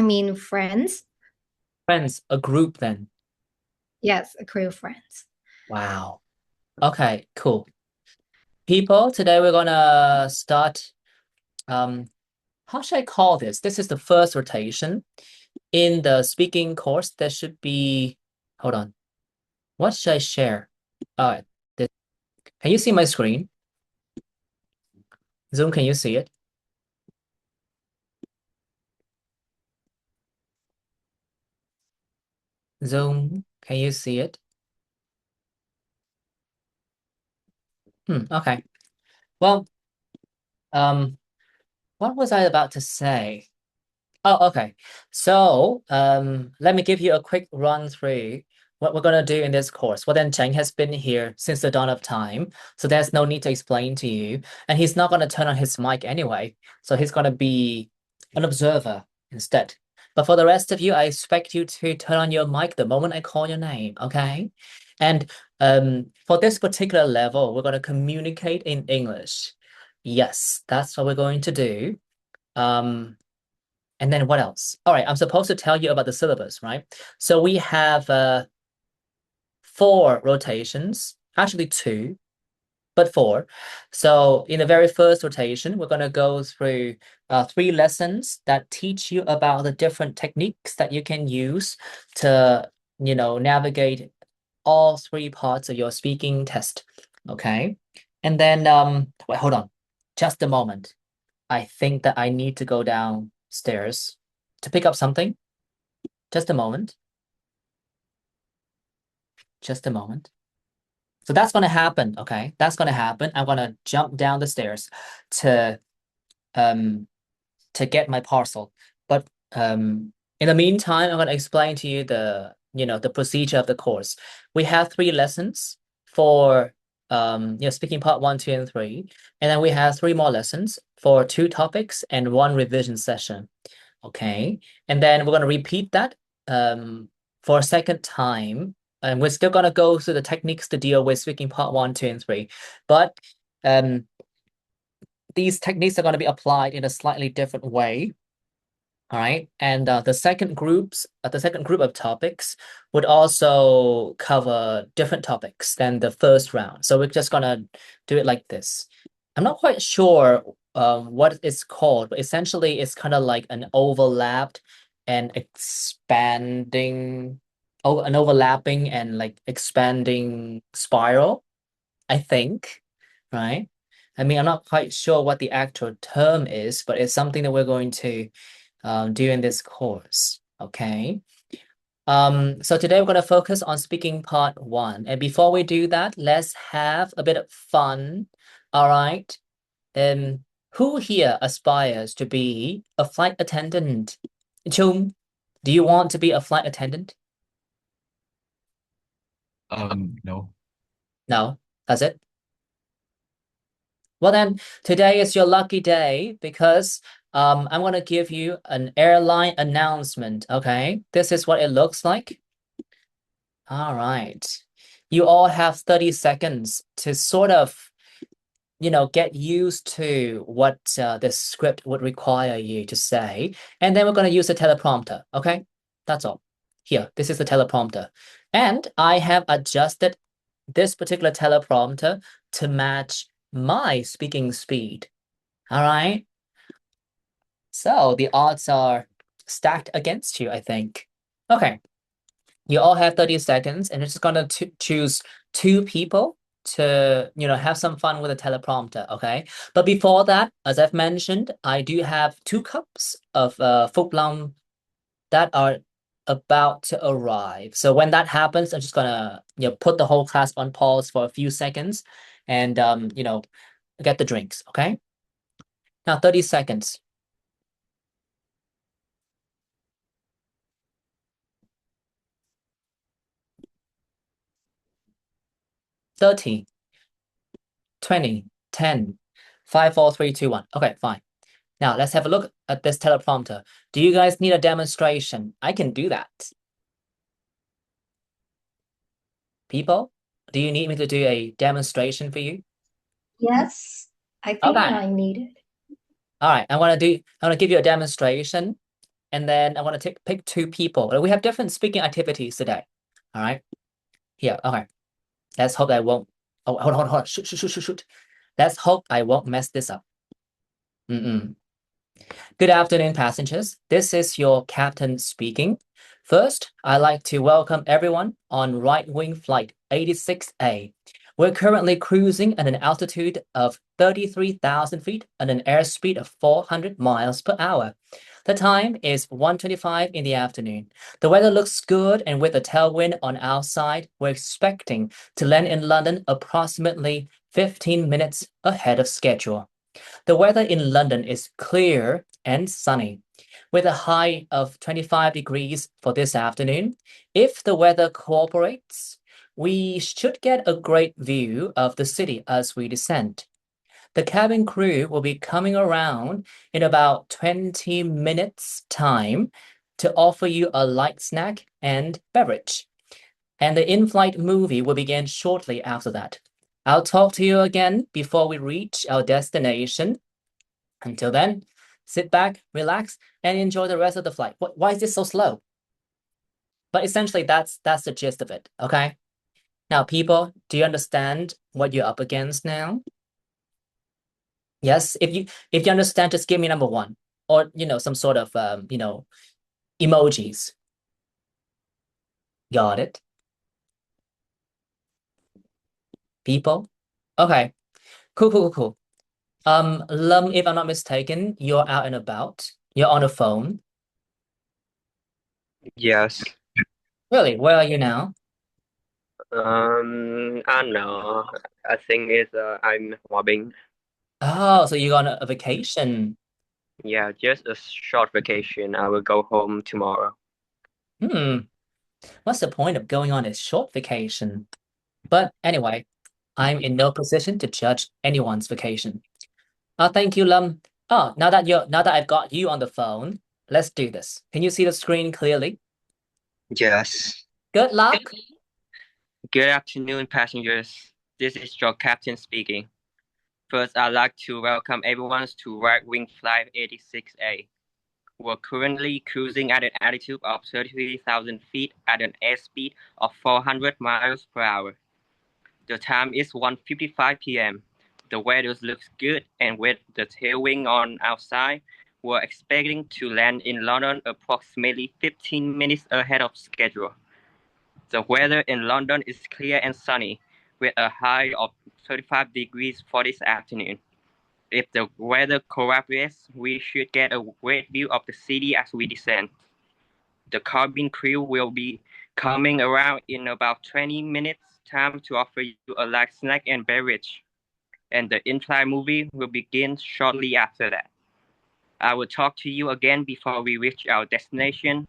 mean friends. Friends, a group then. Yes, a crew of friends. Wow. Okay, cool. People, today we're gonna start how should I call this? This is the first rotation. In the speaking course, there should be, hold on. What should I share? All right. This, can you see my screen? Zoom, can you see it? Zoom, can you see it? Okay. Well, um, what was I about to say? Oh, okay. So, let me give you a quick run through what we're gonna do in this course. Well, then Cheng has been here since the dawn of time, so there's no need to explain to you. And he's not gonna turn on his mic anyway, so he's gonna be an observer instead. But for the rest of you, I expect you to turn on your mic the moment I call your name, okay? And for this particular level, we're gonna communicate in English. Yes, that's what we're going to do. Um, and then what else? All right, I'm supposed to tell you about the syllabus, right? So we have four rotations, actually two, but four. So in the very first rotation, we're going to go through three lessons that teach you about the different techniques that you can use to, navigate all three parts of your speaking test. Okay. And then, wait, hold on, just a moment. I think that I need to go downstairs to pick up something. Just a moment. Just a moment. So that's going to happen. Okay. That's going to happen. I'm going to jump down the stairs to um to get my parcel. But in the meantime, I'm going to explain to you the procedure of the course. We have three lessons for speaking part one, two, and three. And then we have three more lessons for two topics and one revision session. Okay. And then we're going to repeat that for a second time. And we're still going to go through the techniques to deal with speaking part one, two, and three. But um, these techniques are going to be applied in a slightly different way. All right. And the second group of topics would also cover different topics than the first round. So we're just gonna do it like this. I'm not quite sure what it's called, but essentially it's kind of like an overlapped and expanding, oh, an overlapping and like expanding spiral, I think, right? I mean, I'm not quite sure what the actual term is, but it's something that we're going to during this course. Okay. So today we're going to focus on speaking part one. And before we do that, let's have a bit of fun. All right. Um, who here aspires to be a flight attendant? Chung, do you want to be a flight attendant? No. No. That's it. Well then, today is your lucky day because I'm gonna give you an airline announcement. Okay, this is what it looks like. All right. You all have 30 seconds to sort of, get used to what the script would require you to say. And then we're going to use the teleprompter. Okay. That's all. Here, this is the teleprompter. And I have adjusted this particular teleprompter to match my speaking speed. All right. So the odds are stacked against you, I think. Okay. You all have 30 seconds, and you're just gonna choose two people to, have some fun with a teleprompter, okay? But before that, as I've mentioned, I do have two cups of Phúc Long that are about to arrive. So when that happens, I'm just gonna, put the whole class on pause for a few seconds and get the drinks, okay? Now 30 seconds. 30, 20, 10, 5, 4, 3, 2, 1. Okay, fine. Now let's have a look at this teleprompter. Do you guys need a demonstration? I can do that. People, do you need me to do a demonstration for you? Yes, I think Okay. I need it. All right. I'm gonna give you a demonstration and then I want to pick two people. We have different speaking activities today. All right. Here. Okay. Let's hope I won't. Oh, hold on. Shoot, shoot, shoot, shoot, shoot. Let's hope I won't mess this up. Mm-mm. Good afternoon, passengers. This is your captain speaking. First, I'd like to welcome everyone on right wing flight 86A. We're currently cruising at an altitude of 33,000 feet and an airspeed of 400 miles per hour. The time is 1:25 in the afternoon. The weather looks good, and with a tailwind on our side, we're expecting to land in London approximately 15 minutes ahead of schedule. The weather in London is clear and sunny, with a high of 25 degrees for this afternoon. If the weather cooperates, we should get a great view of the city as we descend. The cabin crew will be coming around in about 20 minutes' time to offer you a light snack and beverage. And the in-flight movie will begin shortly after that. I'll talk to you again before we reach our destination. Until then, sit back, relax, and enjoy the rest of the flight. Why is this so slow? But essentially, that's the gist of it. Okay. Now, people, do you understand what you're up against now? Yes. If you understand, just give me number one, or some sort of emojis. Got it, people. Okay. Cool, cool, cool, cool. Lum, if I'm not mistaken, you're out and about. You're on the phone. Yes. Really? Where are you now? I don't know. I think it's I'm mobbing. Oh, so you're on a vacation. Yeah, just a short vacation. I will go home tomorrow. Hmm. What's the point of going on a short vacation? But anyway, I'm in no position to judge anyone's vacation. Thank you, Lum. Oh, now that I've got you on the phone, let's do this. Can you see the screen clearly? Yes. Good luck. Good afternoon, passengers. This is your captain speaking. First, I'd like to welcome everyone to Right Wing Flight 86A. We're currently cruising at an altitude of 33,000 feet at an airspeed of 400 miles per hour. The time is 1:55 p.m. The weather looks good, and with the tailwind on outside, we're expecting to land in London approximately 15 minutes ahead of schedule. The weather in London is clear and sunny, with a high of 35 degrees for this afternoon. If the weather cooperates, we should get a great view of the city as we descend. The cabin crew will be coming around in about 20 minutes time to offer you a light snack and beverage, and the in-flight movie will begin shortly after that. I will talk to you again before we reach our destination.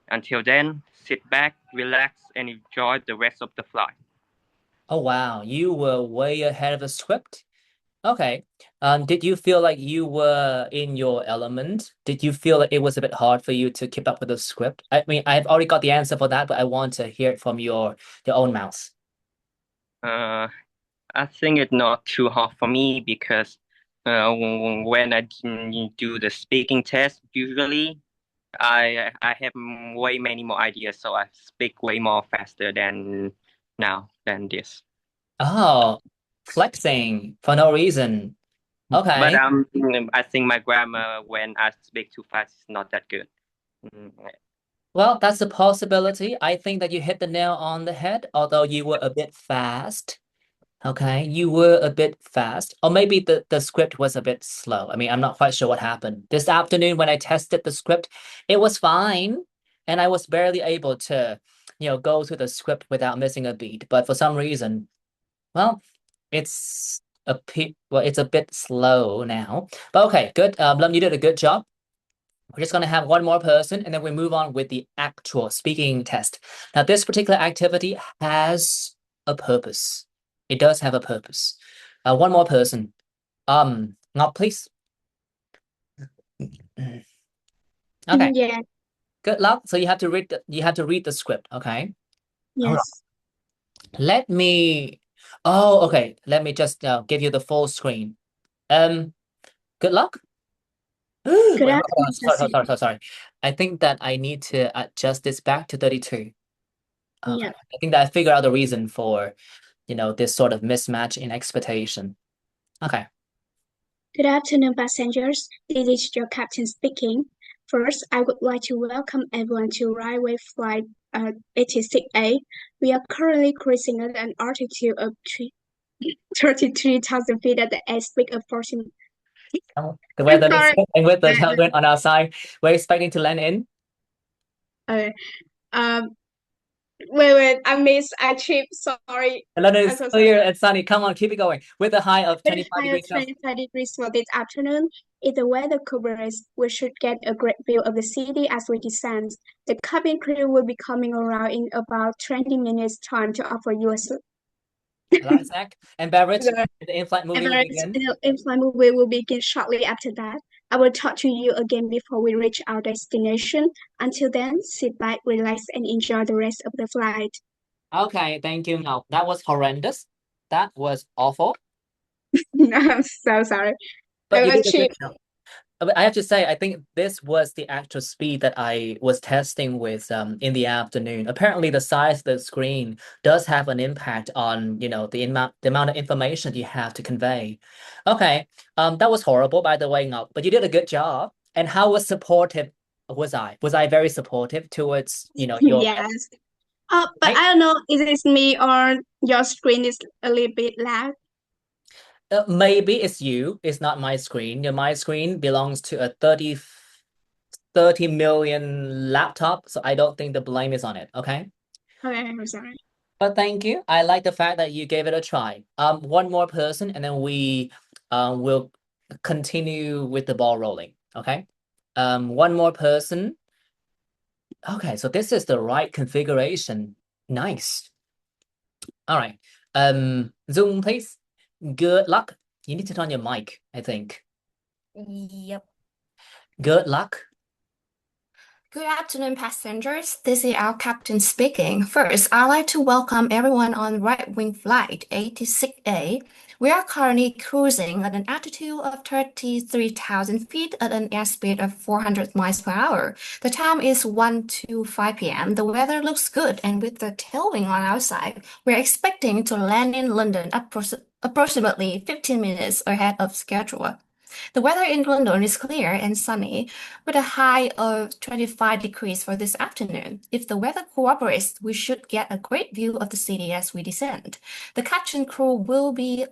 Until then, sit back, relax, and enjoy the rest of the flight. Oh wow, you were way ahead of the script. Okay. Did you feel like you were in your element? Did you feel like it was a bit hard for you to keep up with the script? I mean, I've already got the answer for that, but I want to hear it from your own mouth. Uh, I think it's not too hard for me because when I do the speaking test, usually I have way many more ideas, so I speak way more faster than now than this. Oh, flexing for no reason. But Okay. I think my grammar when I speak too fast is not that good. Mm, Well, that's a possibility. I think that you hit the nail on the head, although you were a bit fast. Okay, you were a bit fast, or maybe the script was a bit slow. I mean, I'm not quite sure what happened. This afternoon, when I tested the script, it was fine, and I was barely able to, go through the script without missing a beat. But for some reason, well, it's a bit slow now. But okay, good. Lum, you did a good job. We're just going to have one more person, and then we move on with the actual speaking test. Now, this particular activity has a purpose. It does have a purpose. One more person. Ngọc, please. Okay. Yes. Good luck. So you have to read the script. Okay. Hold on. Yes. Let me. Oh, okay. Let me just give you the full screen. Um, good luck. Good Wait, hold on. afternoon, Sorry. I think that I need to adjust this back to 32. Okay. Yeah. I think that I figured out the reason for, this sort of mismatch in expectation. Okay. Good afternoon, passengers. This is your captain speaking. First, I would like to welcome everyone to Railway Flight 86A. We are currently cruising at an altitude of 33,000 feet at the airspeed of 14. The I'm weather is sorry. good, and with the tailwind on our side, we're expecting to land in. Uh, um, wait, I missed. I tripped. Sorry. London I'm is so sorry. clear and sunny. Come on, keep it going. With a high of With a 25 high of degrees Celsius. 25 degrees for this afternoon, if the weather cooperates, we should get a great view of the city as we descend. The cabin crew will be coming around in about 20 minutes' time to offer you a Light snack and beverage. the The in-flight movie will average begin. in-flight movie will begin shortly after that. I will talk to you again before we reach our destination. Until then, sit back, relax, and enjoy the rest of the flight. Okay, thank you. No, that was horrendous. That was awful. I'm so sorry. But I you was did a good cheap. job. But I have to say, I think this was the actual speed that I was testing with in the afternoon. Apparently, the size of the screen does have an impact on, the amount of information you have to convey. Okay, that was horrible, by the way, Ngọc, but you did a good job. And how was supportive was I? Was I very supportive towards, your Yes. But right? I don't know, is it me or your screen is a little bit loud? Maybe it's you. It's not my screen. My screen belongs to a 30 million laptop, so I don't think the blame is on it. Okay. Okay, I'm sorry. But thank you. I like the fact that you gave it a try. One more person, and then we will continue with the ball rolling. Okay. One more person. Okay, so this is the right configuration. Nice. All right. Zoom, please. Good luck. You need to turn on your mic, I think. Yep. Good luck. Good afternoon, passengers. This is our captain speaking. First, I'd like to welcome everyone on Right Wing Flight 86A. We are currently cruising at an altitude of 33,000 feet at an airspeed of 400 miles per hour. The time is 1 to 5 p.m. The weather looks good, and with the tailwind on our side, we're expecting to land in London approximately 15 minutes ahead of schedule. The weather in London is clear and sunny, with a high of 25 degrees for this afternoon. If the weather cooperates, we should get a great view of the city as we descend. The captain crew will be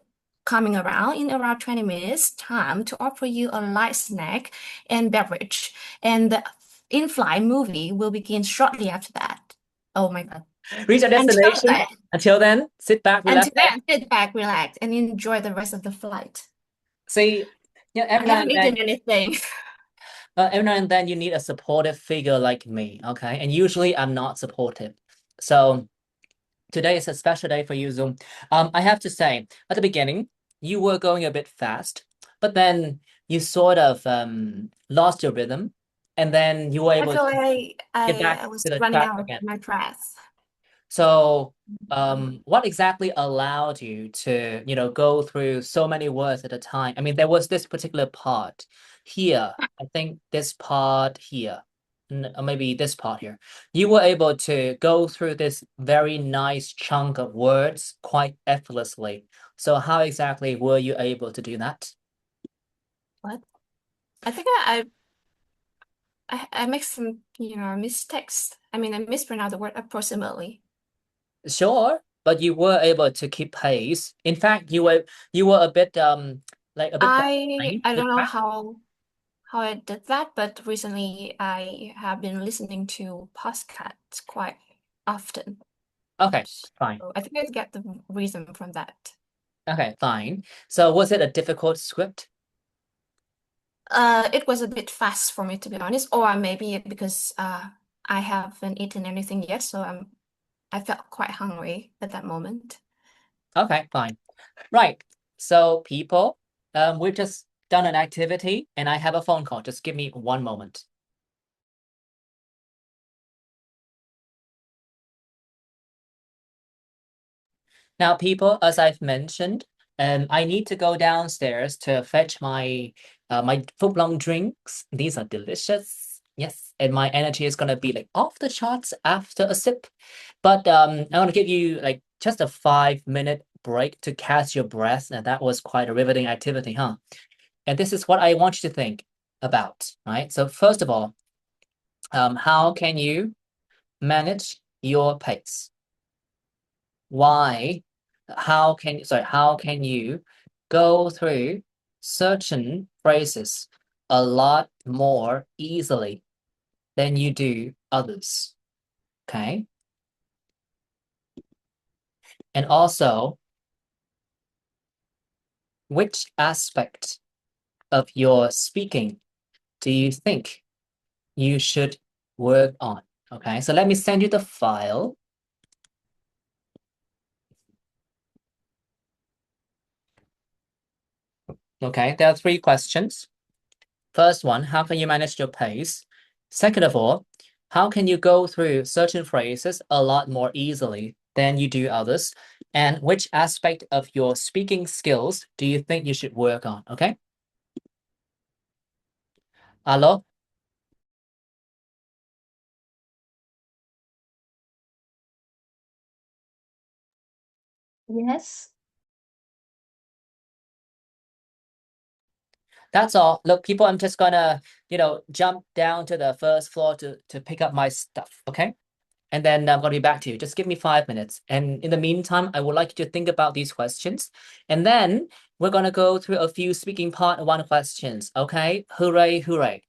coming around in around 20 minutes time to offer you a light snack and beverage, and the in-flight movie will begin shortly after that. Oh my God. Reach our Until destination. then, Until then, sit back, relax. sit back, relax, and enjoy the rest of the flight. See, I every now haven't and then, eaten anything. you need a supportive figure like me, okay? And usually I'm not supportive. So today is a special day for you, Zoom. I have to say, at the beginning, you were going a bit fast, but then you sort of lost your rhythm, and then you were I able feel to like get I back was to the running track out of again. my breath. So, what exactly allowed you to, go through so many words at a time? I mean, there was this particular part here. I think this part here, or maybe this part here. You were able to go through this very nice chunk of words quite effortlessly. So, how exactly were you able to do that? What? I think I make some, mistakes. I mean, I mispronounced the word approximately. Sure, but you were able to keep pace. In fact, you were a bit like a bit I behind I the don't know track. how I did that, but recently I have been listening to podcasts quite often. Okay, fine. So I think I get the reason from that. Okay, fine. So was it a difficult script? It was a bit fast for me, to be honest, or maybe because I haven't eaten anything yet, so I felt quite hungry at that moment. Okay, fine. Right. So people, we've just done an activity and I have a phone call. Just give me one moment. Now, people, as I've mentioned, I need to go downstairs to fetch my my foot-long drinks. These are delicious. Yes, and my energy is gonna be like off the charts after a sip. But I want to give you like just a 5-minute break to catch your breath. And that was quite a riveting activity, huh? And this is what I want you to think about, right? So first of all, how can you manage your pace? Why? How can you go through certain phrases a lot more easily than you do others? Okay. And also, which aspect of your speaking do you think you should work on? Okay, so let me send you the file. Okay, there are 3 questions. First one, how can you manage your pace? Second of all, how can you go through certain phrases a lot more easily than you do others? And which aspect of your speaking skills do you think you should work on? Okay. Alo? Yes. That's all. Look, people, I'm just gonna, jump down to the first floor to pick up my stuff, okay? And then I'm gonna be back to you. Just give me 5 minutes. And in the meantime, I would like you to think about these questions. And then we're gonna go through a few speaking part 1 questions, okay? Hooray, hooray.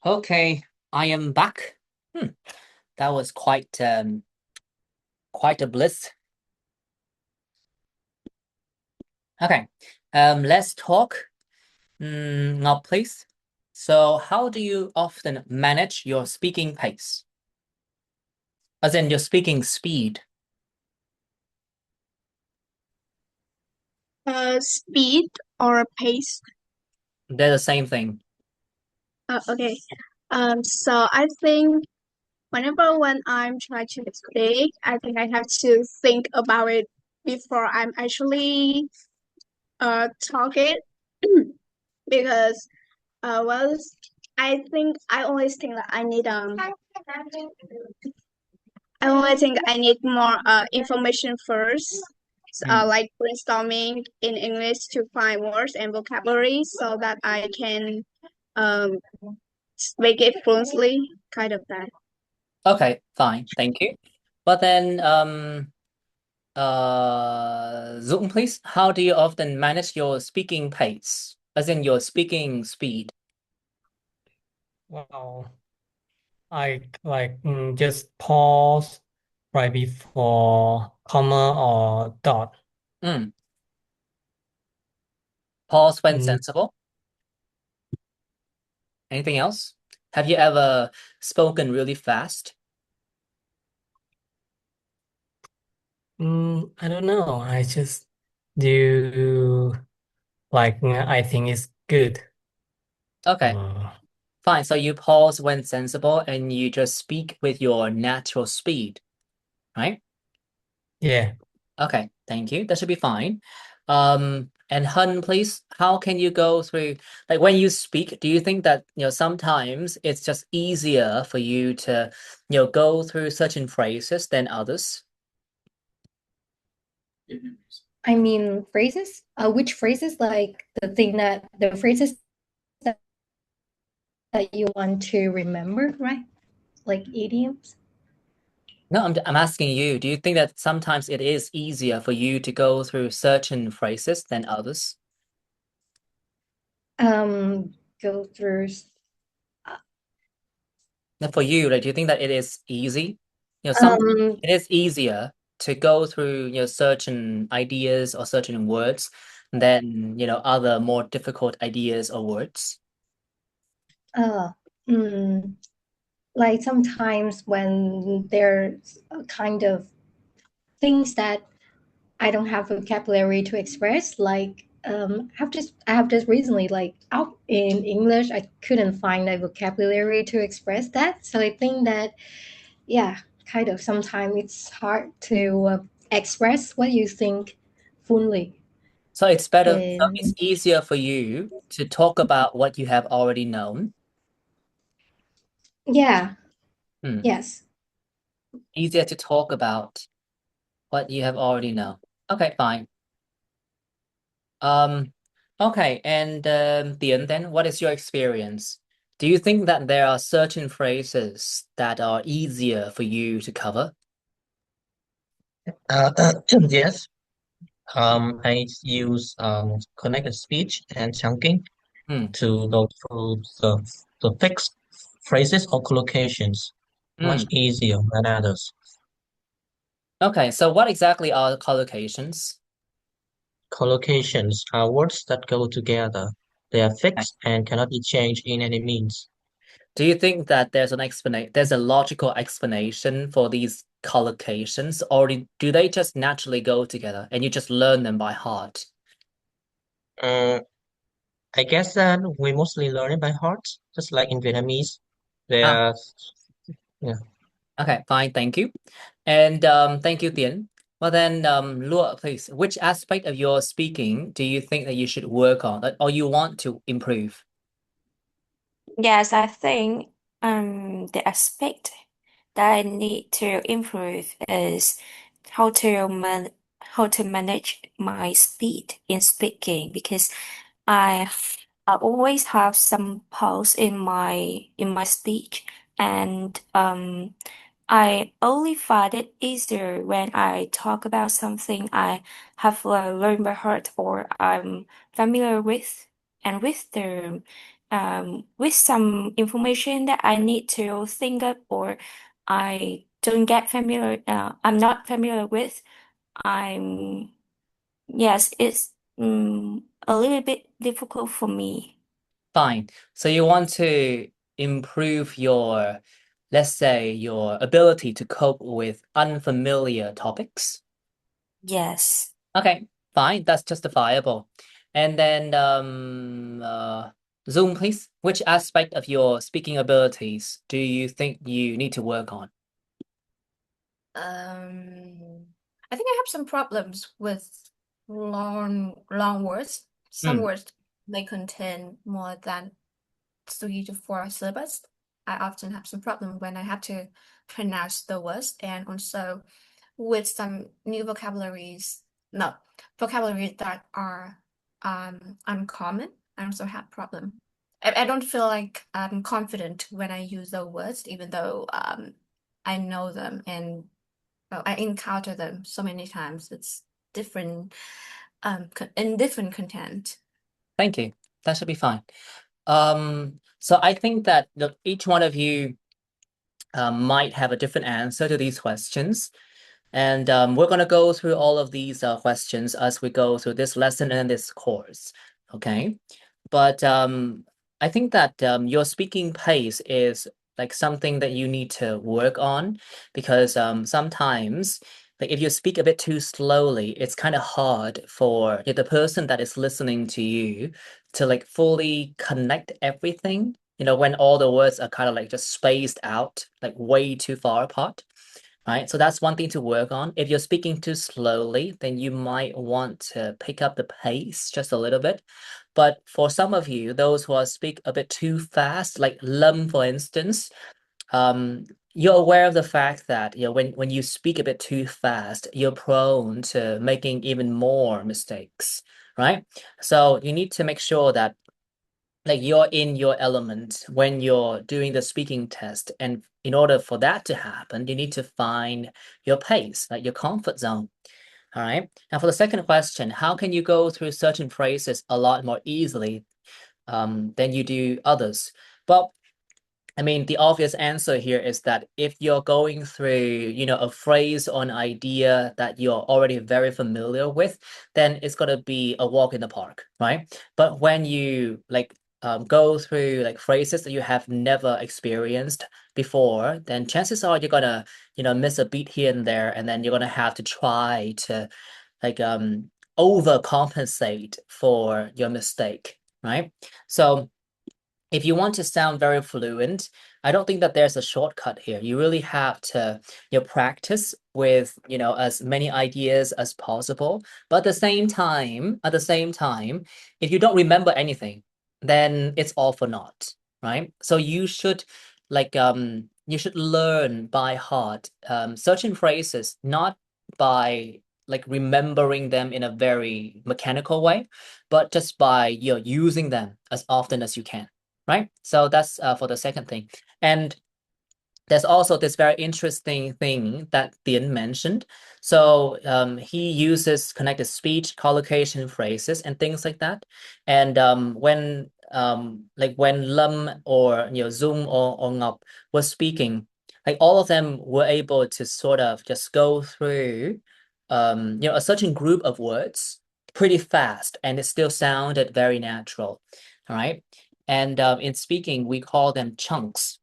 Okay, I am back. That was quite a bliss. Okay, let's talk. Now, please. So, how do you often manage your speaking pace? As in your speaking speed? Speed or pace? They're the same thing. Okay. So I think when I'm trying to speak, I think I have to think about it before I'm actually talk it because well I think I always think that I always think I need more information first. Mm. Like brainstorming in English to find words and vocabulary so that I can um speak it fluently, kind of that. Okay, fine. Thank you. But then, Zoom, please. How do you often manage your speaking pace? As in your speaking speed? Well, just pause right before comma or dot. Mm. Pause when Mm, sensible. Anything else? Have you ever spoken really fast? I don't know. I just do I think it's good. Okay, Uh, fine. So you pause when sensible and you just speak with your natural speed, right? yeah. Okay, thank you. That should be fine. And Hun, please, how can you go through, like when you speak, do you think that, sometimes it's just easier for you to, go through certain phrases than others? I mean, phrases? Which phrases? Like the phrases that, that you want to remember, right? Like idioms. No, I'm asking you, do you think that sometimes it is easier for you to go through certain phrases than others? Go through. Now, for you, like, do you think that it is easy? Sometimes Um, it is easier to go through, certain ideas or certain words than, other more difficult ideas or words. uh, mm, like sometimes when there's a kind of things that I don't have vocabulary to express, like I have just recently like out in English, I couldn't find a vocabulary to express that. So I think that yeah, kind of sometimes it's hard to express what you think fully. So it's And easier for you to talk about what you have already known. yeah, Hmm. yes. Easier to talk about what you have already known. Okay, fine. Um, okay, and Tian, then what is your experience? Do you think that there are certain phrases that are easier for you to cover? Yes. I use connected speech and chunking Hmm. to go through the fixed phrases or collocations Hmm. much easier than others. Okay, so what exactly are collocations? Collocations are words that go together. They are fixed and cannot be changed in any means. Do you think that there's a logical explanation for these collocations, or do they just naturally go together and you just learn them by heart? Uh, I guess that we mostly learn it by heart, just like in Vietnamese. Ah, There's yeah. okay, fine, thank you. And thank you, Tian. Well then, Lua, please, which aspect of your speaking do you think that you should work on, or you want to improve? Yes, I think the aspect that I need to improve is how to manage my speed in speaking because I I always have some pause in my speech and I only find it easier when I talk about something I have learned by heart or I'm familiar with and with with some information that I need to think of or I don't get familiar, I'm not familiar with. Yes, it's a little bit difficult for me. Fine. So you want to improve your, let's say, your ability to cope with unfamiliar topics. Yes. Okay, fine. That's justifiable. And then Zoom, please. Which aspect of your speaking abilities do you think you need to work on? I think I have some problems with long words. Some words may contain more than 3 to 4 syllables. I often have some problem when I have to pronounce the words, and also with some new vocabularies that are uncommon. I also have problem. I don't feel like I'm confident when I use the words, even though I know them and I encounter them so many times. It's different in different content. Thank you. That should be fine. So I think that each one of you might have a different answer to these questions. And we're going to go through all of these questions as we go through this lesson and this course. Okay. But I think that your speaking pace is like something that you need to work on because sometimes like if you speak a bit too slowly, it's kind of hard for the person that is listening to you to like fully connect everything, when all the words are kind of like just spaced out, like way too far apart. Right, so that's one thing to work on. If you're speaking too slowly, then you might want to pick up the pace just a little bit. But for some of you, those who speak a bit too fast, like Lum, for instance, you're aware of the fact that when you speak a bit too fast, you're prone to making even more mistakes, right? So you need to make sure that like you're in your element when you're doing the speaking test. And in order for that to happen, you need to find your pace, like your comfort zone. All right. Now, for the second question, how can you go through certain phrases a lot more easily than you do others? Well, I mean, the obvious answer here is that if you're going through, a phrase or an idea that you're already very familiar with, then it's gonna be a walk in the park, right? But when you like go through like phrases that you have never experienced before, then chances are you're gonna, miss a beat here and there, and then you're gonna have to try to like overcompensate for your mistake, right? So if you want to sound very fluent, I don't think that there's a shortcut here. You really have to, practice with, as many ideas as possible. But at the same time, if you don't remember anything, then it's all for naught, right? So you should learn by heart certain phrases, not by like remembering them in a very mechanical way, but just by using them as often as you can. Right? So that's for the second thing. And there's also this very interesting thing that Tien mentioned. So he uses connected speech, collocation phrases, and things like that. And when Lum or Zoom or Ngọc was speaking, like all of them were able to sort of just go through a certain group of words pretty fast, and it still sounded very natural. All right. And in speaking, we call them chunks.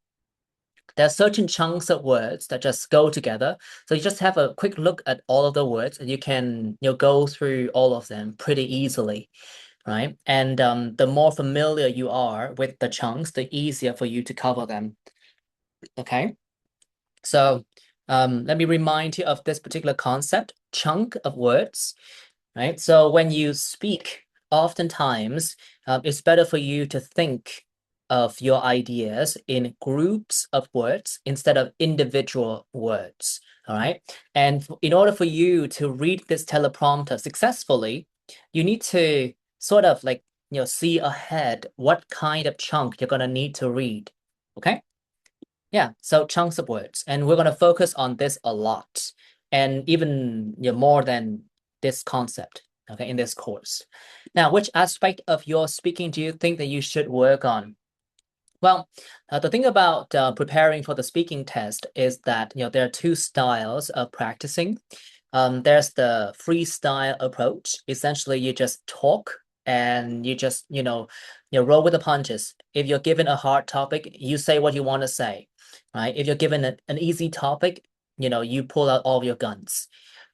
There are certain chunks of words that just go together. So you just have a quick look at all of the words and you can go through all of them pretty easily, right? And the more familiar you are with the chunks, the easier for you to cover them. Okay. So let me remind you of this particular concept, chunk of words, right? So when you speak, oftentimes it's better for you to think of your ideas in groups of words instead of individual words, all right? And in order for you to read this teleprompter successfully, you need to sort of like, see ahead what kind of chunk you're going to need to read, okay? Yeah, so chunks of words. And we're going to focus on this a lot and even more than this concept. okay, in this course. Now, which aspect of your speaking do you think that you should work on? Well, the thing about preparing for the speaking test is that there are two styles of practicing. There's the freestyle approach. Essentially, you just talk and you just roll with the punches. If you're given a hard topic, you say what you want to say, right? If you're given an easy topic, you pull out all of your guns.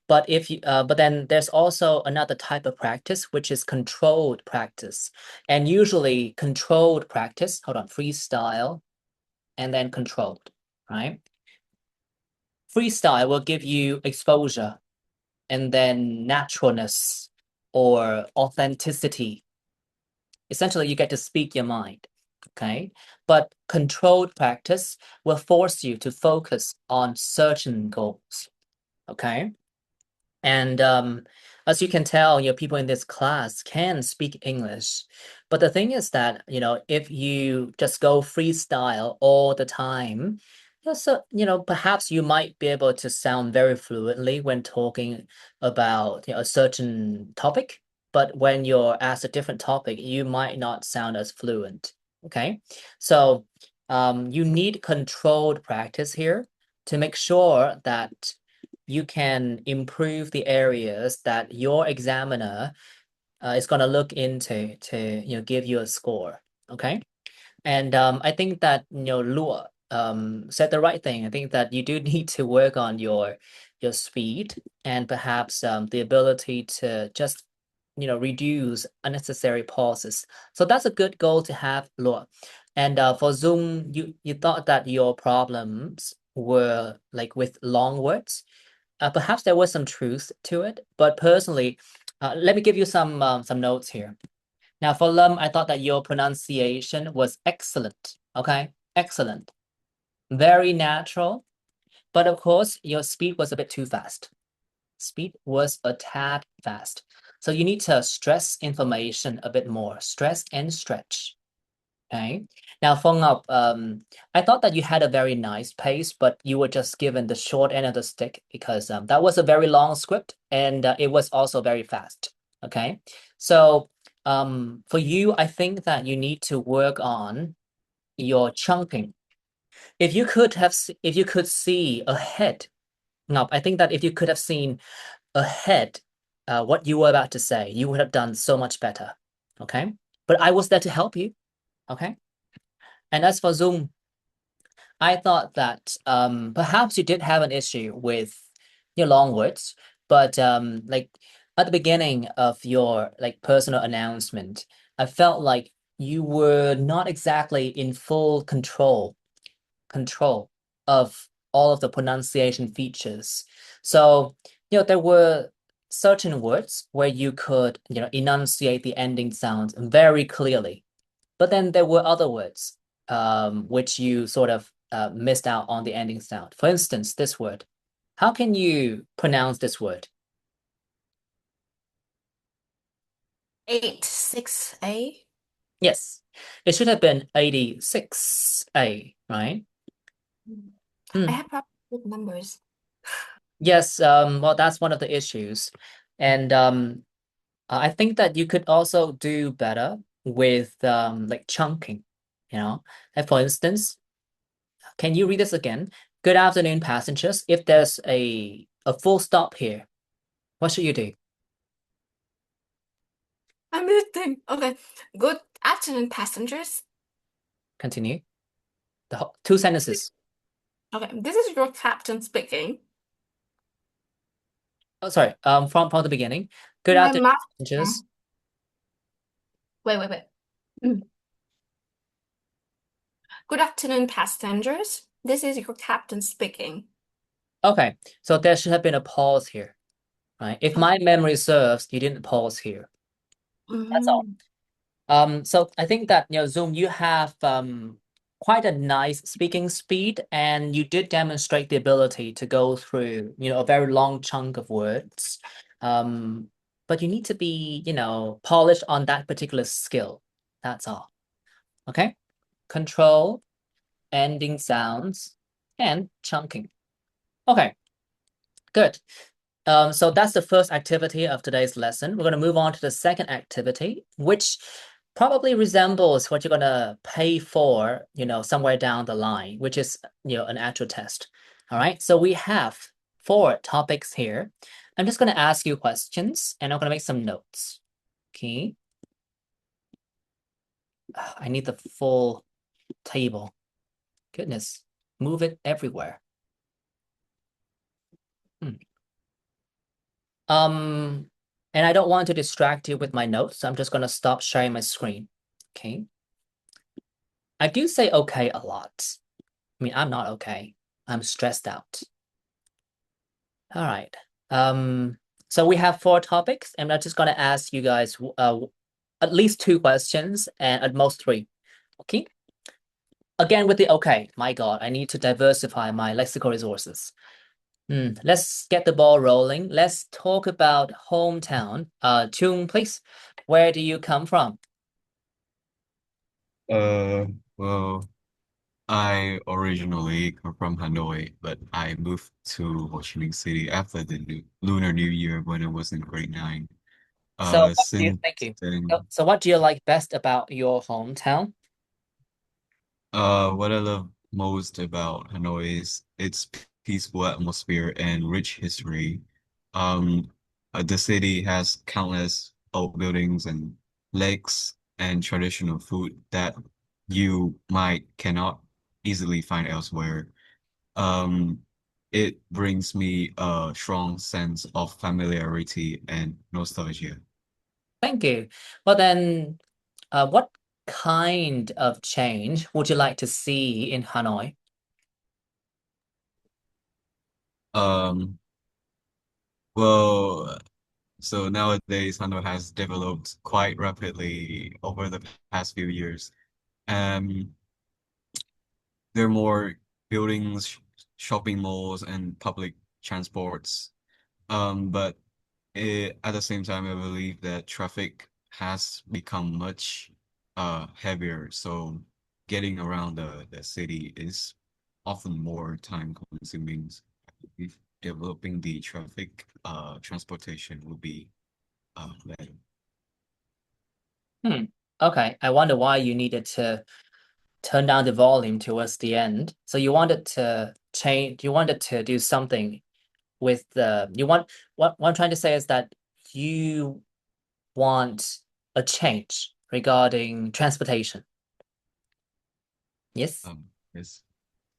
But then there's also another type of practice, which is controlled practice. And usually controlled practice, hold on, freestyle and then controlled, right? Freestyle will give you exposure and then naturalness or authenticity. Essentially, you get to speak your mind, okay? But controlled practice will force you to focus on certain goals, okay? And as you can tell, people in this class can speak English. But the thing is that, if you just go freestyle all the time, so, perhaps you might be able to sound very fluently when talking about, a certain topic. But when you're asked a different topic, you might not sound as fluent. Okay. So you need controlled practice here to make sure that you can improve the areas that your examiner is going to look into to give you a score. Okay. And I think that Lua said the right thing. I think that you do need to work on your speed and perhaps the ability to just reduce unnecessary pauses. So that's a good goal to have, Lua. And for Zoom, you thought that your problems were like with long words. Perhaps there was some truth to it, but personally, let me give you some notes here. Now, for Lum, I thought that your pronunciation was excellent. Okay, excellent, very natural. But of course, your speed was a bit too fast. Speed was a tad fast. So you need to stress information a bit more. Stress and stretch. Okay. Now, Feng Up, I thought that you had a very nice pace, but you were just given the short end of the stick because that was a very long script and it was also very fast. Okay. So for you, I think that you need to work on your chunking. If you could see ahead, no, I think that if you could have seen ahead what you were about to say, you would have done so much better. Okay. But I was there to help you. Okay. And as for Zoom, I thought that perhaps you did have an issue with your long words, but like at the beginning of your like personal announcement, I felt like you were not exactly in full control of all of the pronunciation features. So, there were certain words where you could, enunciate the ending sounds very clearly. But then there were other words which you sort of missed out on the ending sound. For instance, this word. How can you pronounce this word? 86A. Yes, it should have been 86A, right? I have problems with numbers. Yes, well, that's one of the issues. And I think that you could also do better with like chunking, Like for instance, can you read this again? Good afternoon, passengers. If there's a full stop here, what should you do? I'm listening. Okay. Good afternoon, passengers. Continue. Two sentences. Okay, this is your captain speaking. Oh, sorry. From the beginning. Good My afternoon, master. passengers. Wait. Good afternoon, passengers. This is your captain speaking. Okay, so there should have been a pause here, right? If my memory serves, you didn't pause here. That's all. So I think that Zoom, you have quite a nice speaking speed, and you did demonstrate the ability to go through a very long chunk of words. But you need to be polished on that particular skill. That's all. Okay. Control, ending sounds, and chunking. Okay. Good. So that's the first activity of today's lesson. We're going to move on to the second activity, which probably resembles what you're going to pay for, somewhere down the line, which is, an actual test. All right. So we have 4 topics here. I'm just going to ask you questions and I'm going to make some notes. Okay. I need the full table. Goodness, move it everywhere. And I don't want to distract you with my notes, so I'm just going to stop sharing my screen. Okay. I do say okay a lot. I mean, I'm not okay. I'm stressed out. All right. So we have 4 topics, and I'm just going to ask you guys at least 2 questions and at most 3. Okay. Again, with the okay. My God, I need to diversify my lexical resources. Let's get the ball rolling. Let's talk about hometown. Chung, please. Where do you come from? Well, I originally come from Hanoi, but I moved to Ho Chi Minh City after the Lunar New Year when I was in grade 9. So Since thank you. then, So what do you like best about your hometown? what I love most about Hanoi is its peaceful atmosphere and rich history. Um, the city has countless old buildings and lakes and traditional food that you might cannot easily find elsewhere. Um, it brings me a strong sense of familiarity and nostalgia. Thank you. Well then, what kind of change would you like to see in Hanoi? Um, well, so nowadays, Hanoi has developed quite rapidly over the past few years. Um, there are more buildings, shopping malls, and public transports. But at the same time, I believe that traffic has become much heavier. So getting around the city is often more time consuming. If developing the traffic transportation would be better. Okay, I wonder why you needed to turn down the volume towards the end. So you wanted to change, you wanted to do something with what I'm trying to say is that you want a change regarding transportation. Yes? Yes.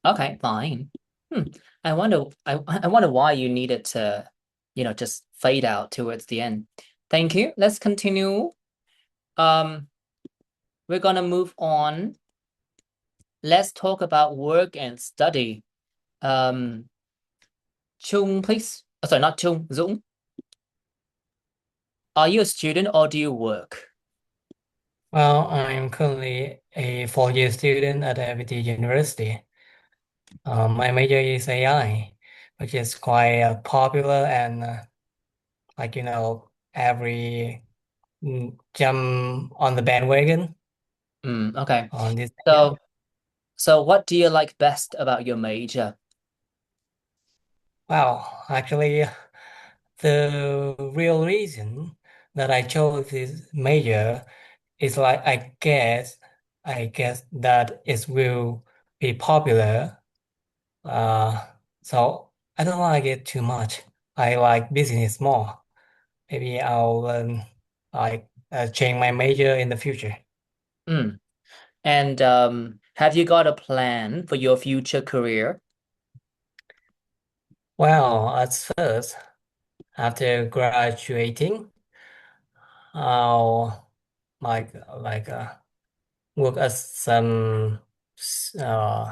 Okay, fine. Hmm. I wonder why you needed to, just fade out towards the end. Thank you. Let's continue. Um, we're gonna move on. Let's talk about work and study. Um, Chung, please. Oh, sorry, not Chung, Dũng. Are you a student or do you work? Well, I'm currently a 4-year student at FPT University. My major is AI, which is quite popular and every jump on the bandwagon Okay. on this. So what do you like best about your major? Well, actually, the real reason that I chose this major is like I guess that it will be popular. So I don't like it too much. I like business more. Maybe I'll change my major in the future. Mm. And have you got a plan for your future career? Well, at first, after graduating, I'll like work at uh,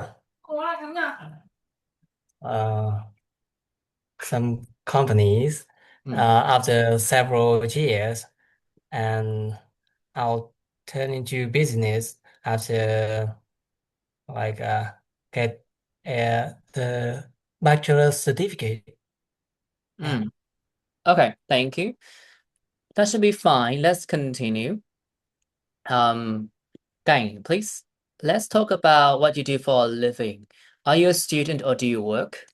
uh, some companies after several years, and I'll turn into business after like get the bachelor's certificate. Yeah. Okay, thank you. That should be fine. Let's continue. Gang, please. Let's talk about what you do for a living. Are you a student or do you work?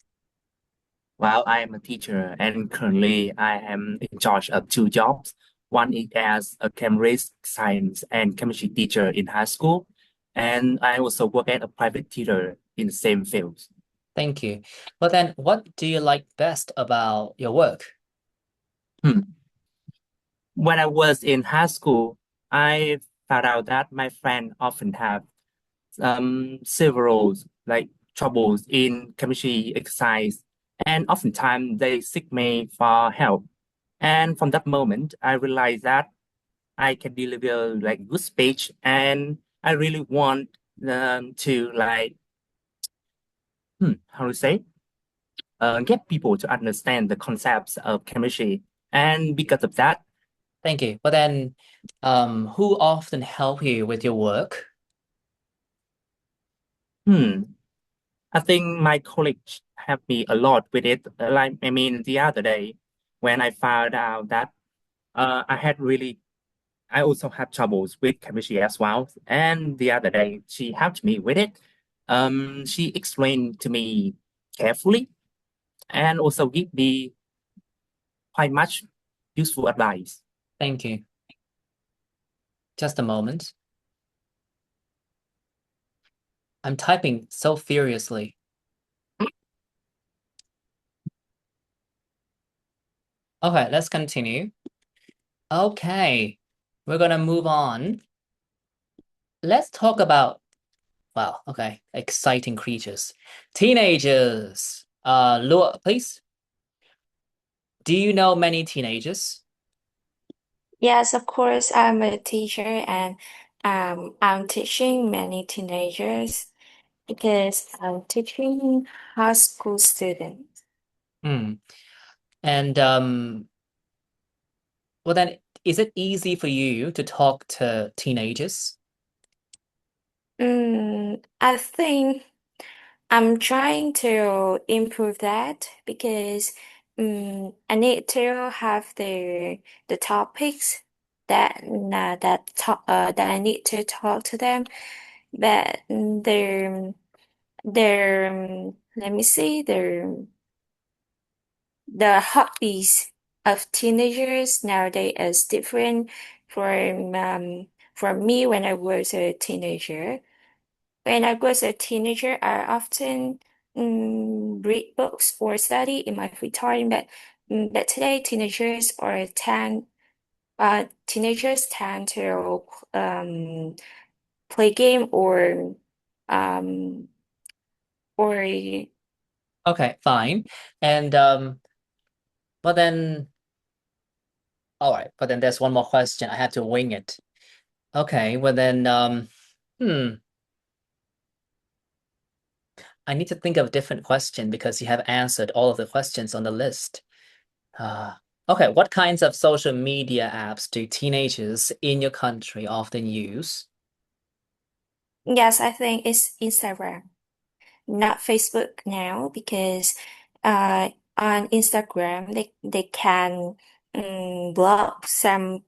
Well, I am a teacher and currently I am in charge of two jobs. One is as a chemistry science and chemistry teacher in high school, and I also work as a private tutor in the same field. Thank you. Well, then, what do you like best about your work? Hmm. When I was in high school, I found out that my friends often have several like troubles in chemistry exercise, and oftentimes they seek me for help. And from that moment, I realized that I can deliver like good speech, and I really want to like how to say get people to understand the concepts of chemistry. And because of that, Thank you. Well, then, who often help you with your work? hmm, I think my colleagues helped me a lot with it. Like I mean, the other day when I found out that I had really I also have troubles with chemistry as well. And the other day, she helped me with it. She explained to me carefully and also give me quite much useful advice. Thank you. Just a moment. I'm typing so furiously. Okay, let's continue. Okay, we're gonna move on. Let's talk about, wow, okay, exciting creatures. Teenagers. Lua, please. Do you know many teenagers? Yes, of course, I'm a teacher and I'm teaching many teenagers because I'm teaching high school students. Hmm. And well then, is it easy for you to talk to teenagers? I think I'm trying to improve that because I need to have the topics that I need to talk to them, but let me see the hobbies of teenagers nowadays is different from me when I was a teenager. When I was a teenager, I often read books or study in my free time, but today teenagers tend to play game um or Okay, fine. And but then, all right, but then there's one more question. I had to wing it. Okay, well then, hmm, I need to think of a different question because you have answered all of the questions on the list. Uh, okay, what kinds of social media apps do teenagers in your country often use? yes, I think it's Instagram, not Facebook now because on Instagram they can block some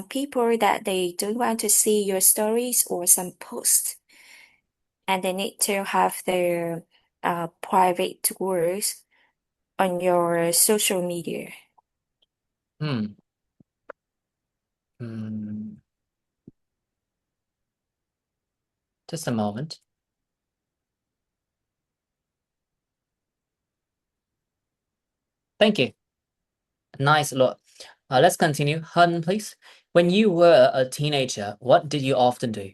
people that they don't want to see your stories or some posts, and they need to have their private words on your social media. Hmm. Hmm. Just a moment. Thank you. Nice look. Let's continue. Hun, please. When you were a teenager, what did you often do?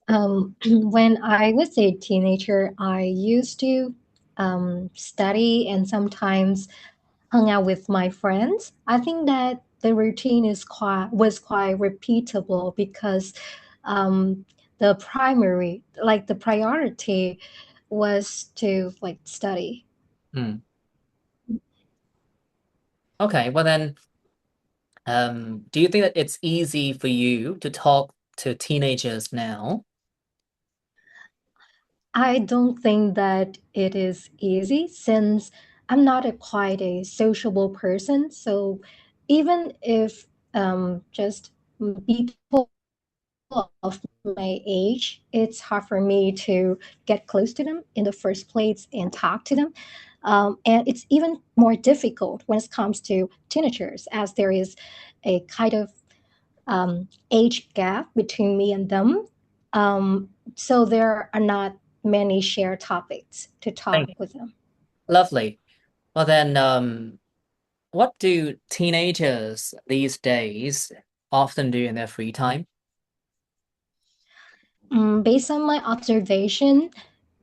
When I was a teenager, I used to study and sometimes hung out with my friends. I think that the routine was quite repeatable because um, the priority was to like study. Hmm. Okay, well then, do you think that it's easy for you to talk to teenagers now? I don't think that it is easy since I'm not quite a sociable person. So even if just people of my age, it's hard for me to get close to them in the first place and talk to them. And it's even more difficult when it comes to teenagers, as there is a kind of age gap between me and them. So there are not many shared topics to talk Thank you. with them. Lovely. Well then, what do teenagers these days often do in their free time? Based on my observation,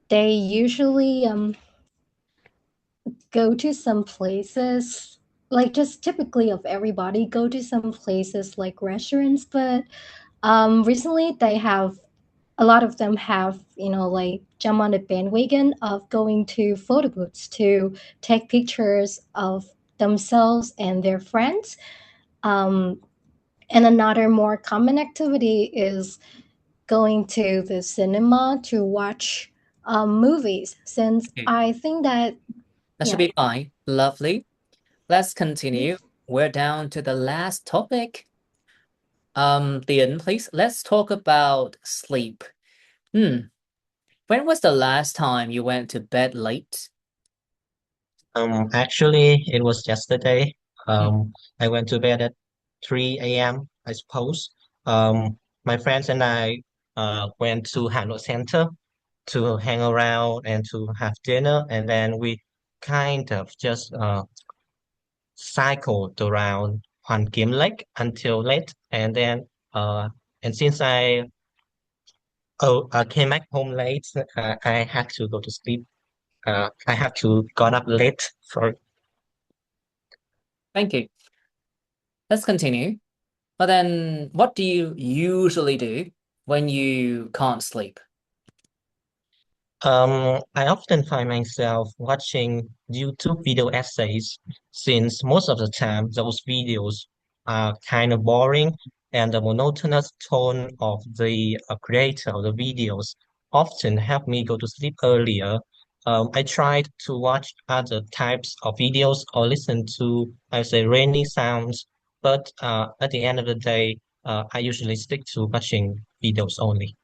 they usually go to some places, like just typically of everybody, go to some places like restaurants, but recently they have a lot of them have, like jump on the bandwagon of going to photo booths to take pictures of themselves and their friends. Um, and another more common activity is going to the cinema to watch movies, since Okay. I think that, That should yeah. be fine. Lovely. Let's continue. We're down to the last topic. Dian, please, let's talk about sleep. When was the last time you went to bed late? Actually, it was yesterday. Hmm, I went to bed at 3 a.m., I suppose. My friends and I went to Hanoi Center to hang around and to have dinner, and then we kind of just cycled around Hoàn Kiếm Lake until late, and then and since I came back home late, I had to go to sleep. I have to got up late for thank you. Let's continue. Well then, what do you usually do when you can't sleep? I often find myself watching YouTube video essays since most of the time those videos are kind of boring and the monotonous tone of the creator of the videos often help me go to sleep earlier. I tried to watch other types of videos or listen to, I say, rainy sounds, but at the end of the day, I usually stick to watching videos only.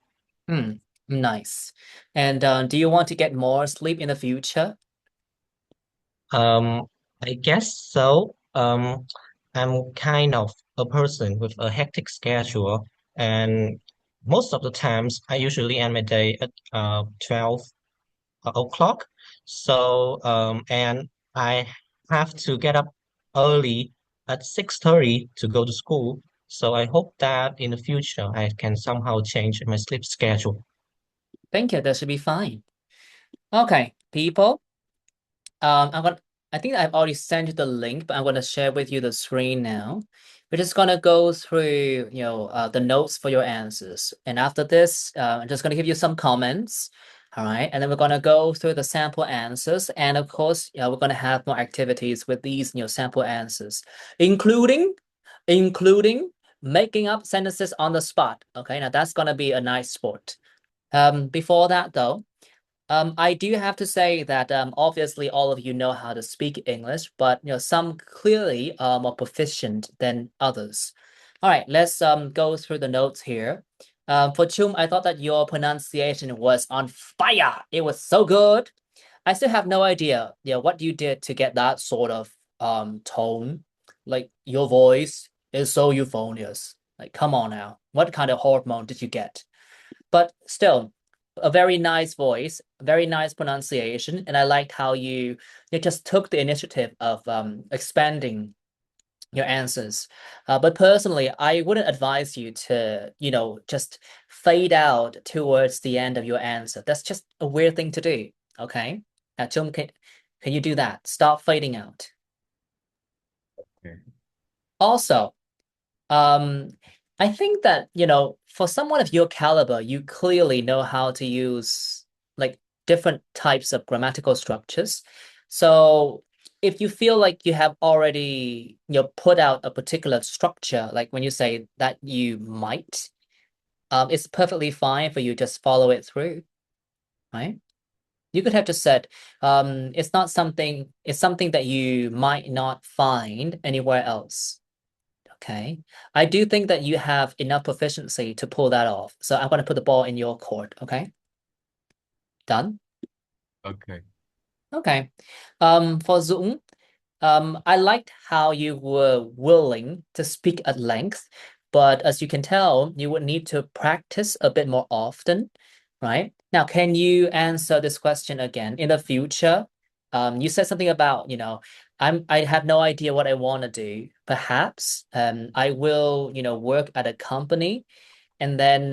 Hmm, nice. And do you want to get more sleep in the future? Um, I guess so. I'm kind of a person with a hectic schedule, and most of the times I usually end my day at 12 o'clock. So, and I have to get up early at 6:30 to go to school. So I hope that in the future I can somehow change my sleep schedule. Thank you. That should be fine. Okay, people. I'm gonna. I think I've already sent you the link, but I'm gonna share with you the screen now. We're just gonna go through, the notes for your answers, and after this, I'm just gonna give you some comments. All right, and then we're gonna go through the sample answers, and of course, we're gonna have more activities with these, sample answers, including, including making up sentences on the spot. Okay, now that's gonna be a nice sport. Before that though. I do have to say that obviously all of you know how to speak English, but some clearly are more proficient than others. All right, let's go through the notes here. For Chum, I thought that your pronunciation was on fire. It was so good. I still have no idea, what you did to get that sort of tone. Like your voice is so euphonious. Like, come on now. What kind of hormone did you get? But still, a very nice voice, very nice pronunciation, and I liked how you just took the initiative of expanding your answers. But personally, I wouldn't advise you to, just fade out towards the end of your answer. That's just a weird thing to do. Okay. Now, Chum, can you do that? Stop fading out. Okay. Also, Um, I think that, for someone of your caliber, you clearly know how to use like different types of grammatical structures. So if you feel like you have already, put out a particular structure, like when you say that you might, it's perfectly fine for you just follow it through, right? You could have just said, it's something that you might not find anywhere else. Okay. I do think that you have enough proficiency to pull that off. So I'm going to put the ball in your court. Okay. Done. Okay. Okay. For Dũng, I liked how you were willing to speak at length, but as you can tell, you would need to practice a bit more often, right? Now, can you answer this question again? In the future, you said something about, I have no idea what I want to do. Perhaps, I will, work at a company, and then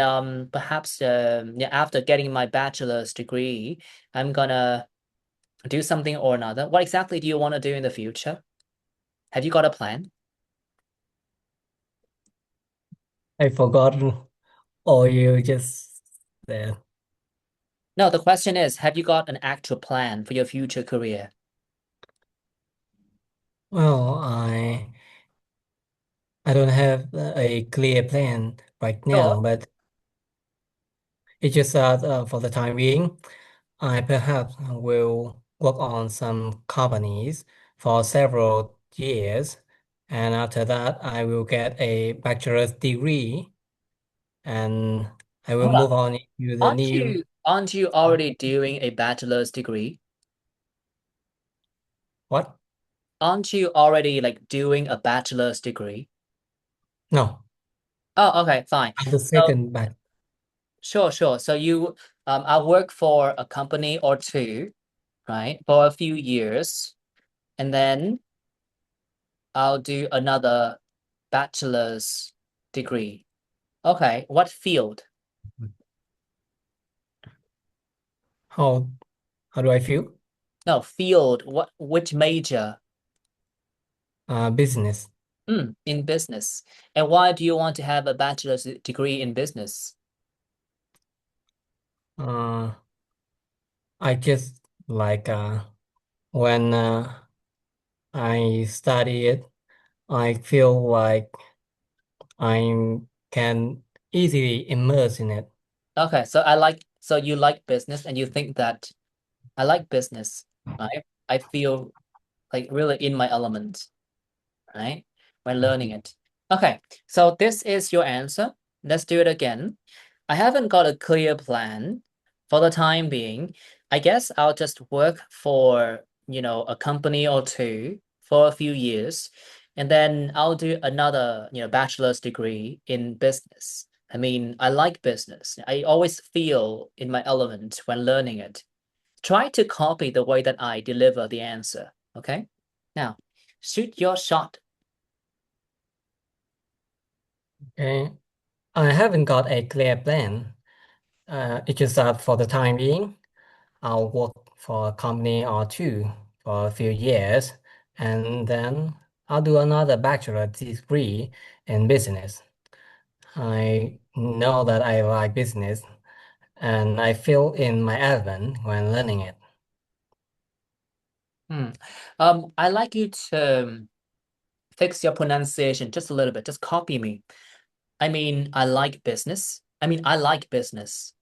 perhaps yeah, after getting my bachelor's degree, I'm gonna do something or another. What exactly do you want to do in the future? Have you got a plan? I forgot, or you just said. No, the question is, have you got an actual plan for your future career? Well, I don't have a clear plan right Sure. now, but it's just that for the time being, I perhaps will work on some companies for several years, and after that, I will get a bachelor's degree, and I will Hold on. move on to the new. Aren't you already doing a bachelor's degree? What? Aren't you already like doing a bachelor's degree? No, Oh, okay, fine. the So second batch. sure. So you I'll work for a company or two, right? For a few years, and then I'll do another bachelor's degree. Okay, what field? How how do I feel? No, field. Which major? Business. In business. And why do you want to have a bachelor's degree in business? Uh, I just like when I study it, I feel like I can easily immerse in it. Okay, so you like business and you think that I like business, right? I feel like really in my element, right? When learning it. Okay, so this is your answer. Let's do it again. I haven't got a clear plan for the time being. I guess I'll just work for, a company or two for a few years, and then I'll do another, bachelor's degree in business. I mean, I like business. I always feel in my element when learning it. Try to copy the way that I deliver the answer, okay? Now, shoot your shot. Okay. I haven't got a clear plan. It's just that for the time being, I'll work for a company or two for a few years, and then I'll do another bachelor degree in business. I know that I like business, and I feel in my element when learning it. Hmm. I like you to fix your pronunciation just a little bit. Just copy me. I mean, I like business. I like business.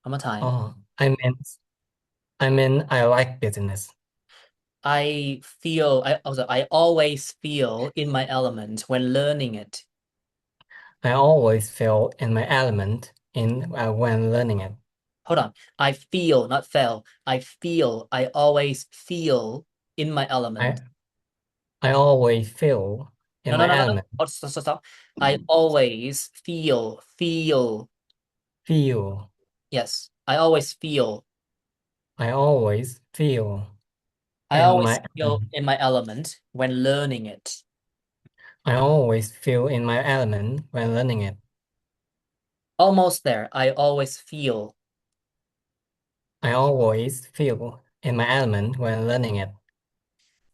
One more time. Oh, I like business. I always feel in my element when learning it. I always feel in my element in when learning it. Hold on. I feel, not fail. I always feel in my I element. I always feel No, in no, my no, no, no. element. Oh, stop. I always feel. Feel. Yes, I always feel. I always feel I in always my feel in my element when learning it. I always feel in my element when learning it. Almost there. I always feel. I always feel in my element when learning it.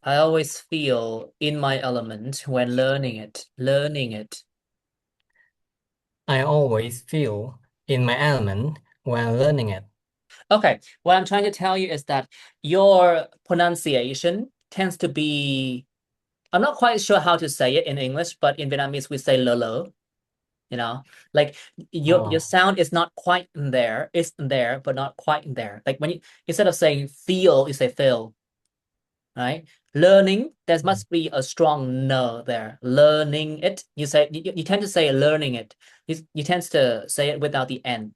I always feel in my element when learning it. Learning it. I always feel in my element when learning it. Okay, what I'm trying to tell you is that your pronunciation tends to be, I'm not quite sure how to say it in English, but in Vietnamese we say lơ, you know, like your Oh, sound is not quite there. It's there, but not quite there. Like when you instead of saying feel, you say feel, right? Learning, there must be a strong n there. Learning it. You say you tend to say learning it. You tend to say it without the n.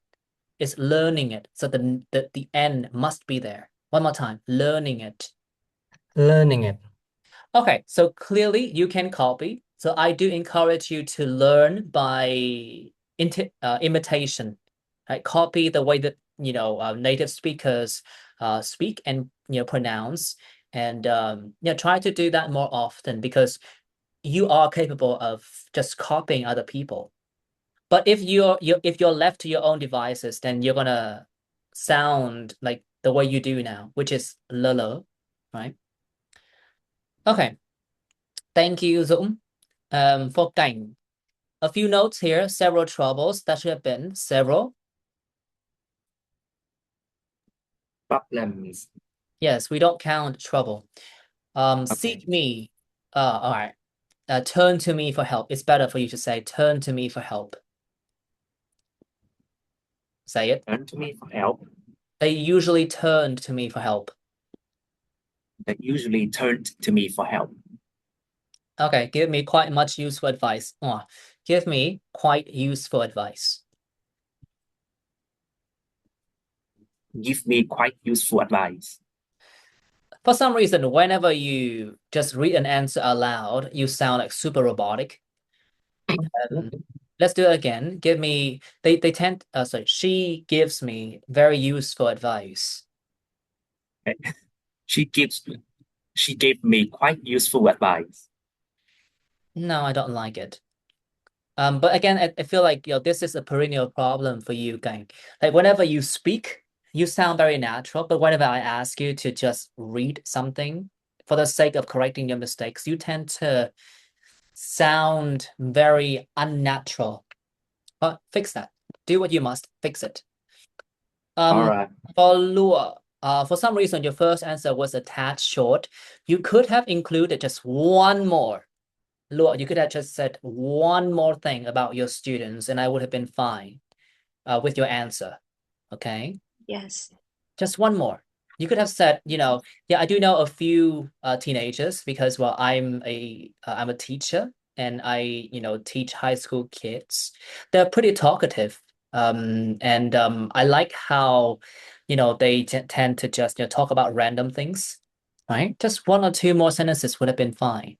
It's learning it. So the n must be there. One more time. Learning it. Learning it. Okay, so clearly you can copy. So I do encourage you to learn by imitation, right? Copy the way that native speakers speak and pronounce, and try to do that more often because you are capable of just copying other people. But if you're left to your own devices, then you're gonna sound like the way you do now, which is lolo, right? Okay. Thank you, Dũng. For Cảnh, a few notes here, several troubles. That should have been several. Problems. Yes, we don't count trouble. Seek me. All right. Turn to me for help. It's better for you to say, turn to me for help. Say it. Turn to me for help. They usually turned to me for help. They usually turn to me for help. Okay, give me quite much useful advice. Give me quite useful advice. Give me quite useful advice. For some reason, whenever you just read an answer aloud, you sound like super robotic. Let's do it again. Give me, they tend, sorry, she gives me very useful advice. She gave me quite useful advice. No, I don't like it. But again, I feel like this is a perennial problem for you, Gang. Like whenever you speak, you sound very natural, but whenever I ask you to just read something for the sake of correcting your mistakes, you tend to sound very unnatural. But fix that. Do what you must. Fix it. All right. For Lua, for some reason, your first answer was a tad short. You could have included just one more. Lua, you could have just said one more thing about your students, and I would have been fine with your answer. Okay? Yes. Just one more. You could have said, yeah, I do know a few teenagers because, well, I'm a teacher and I, teach high school kids. They're pretty talkative. And I like how, they tend to just, talk about random things, right? Just one or two more sentences would have been fine.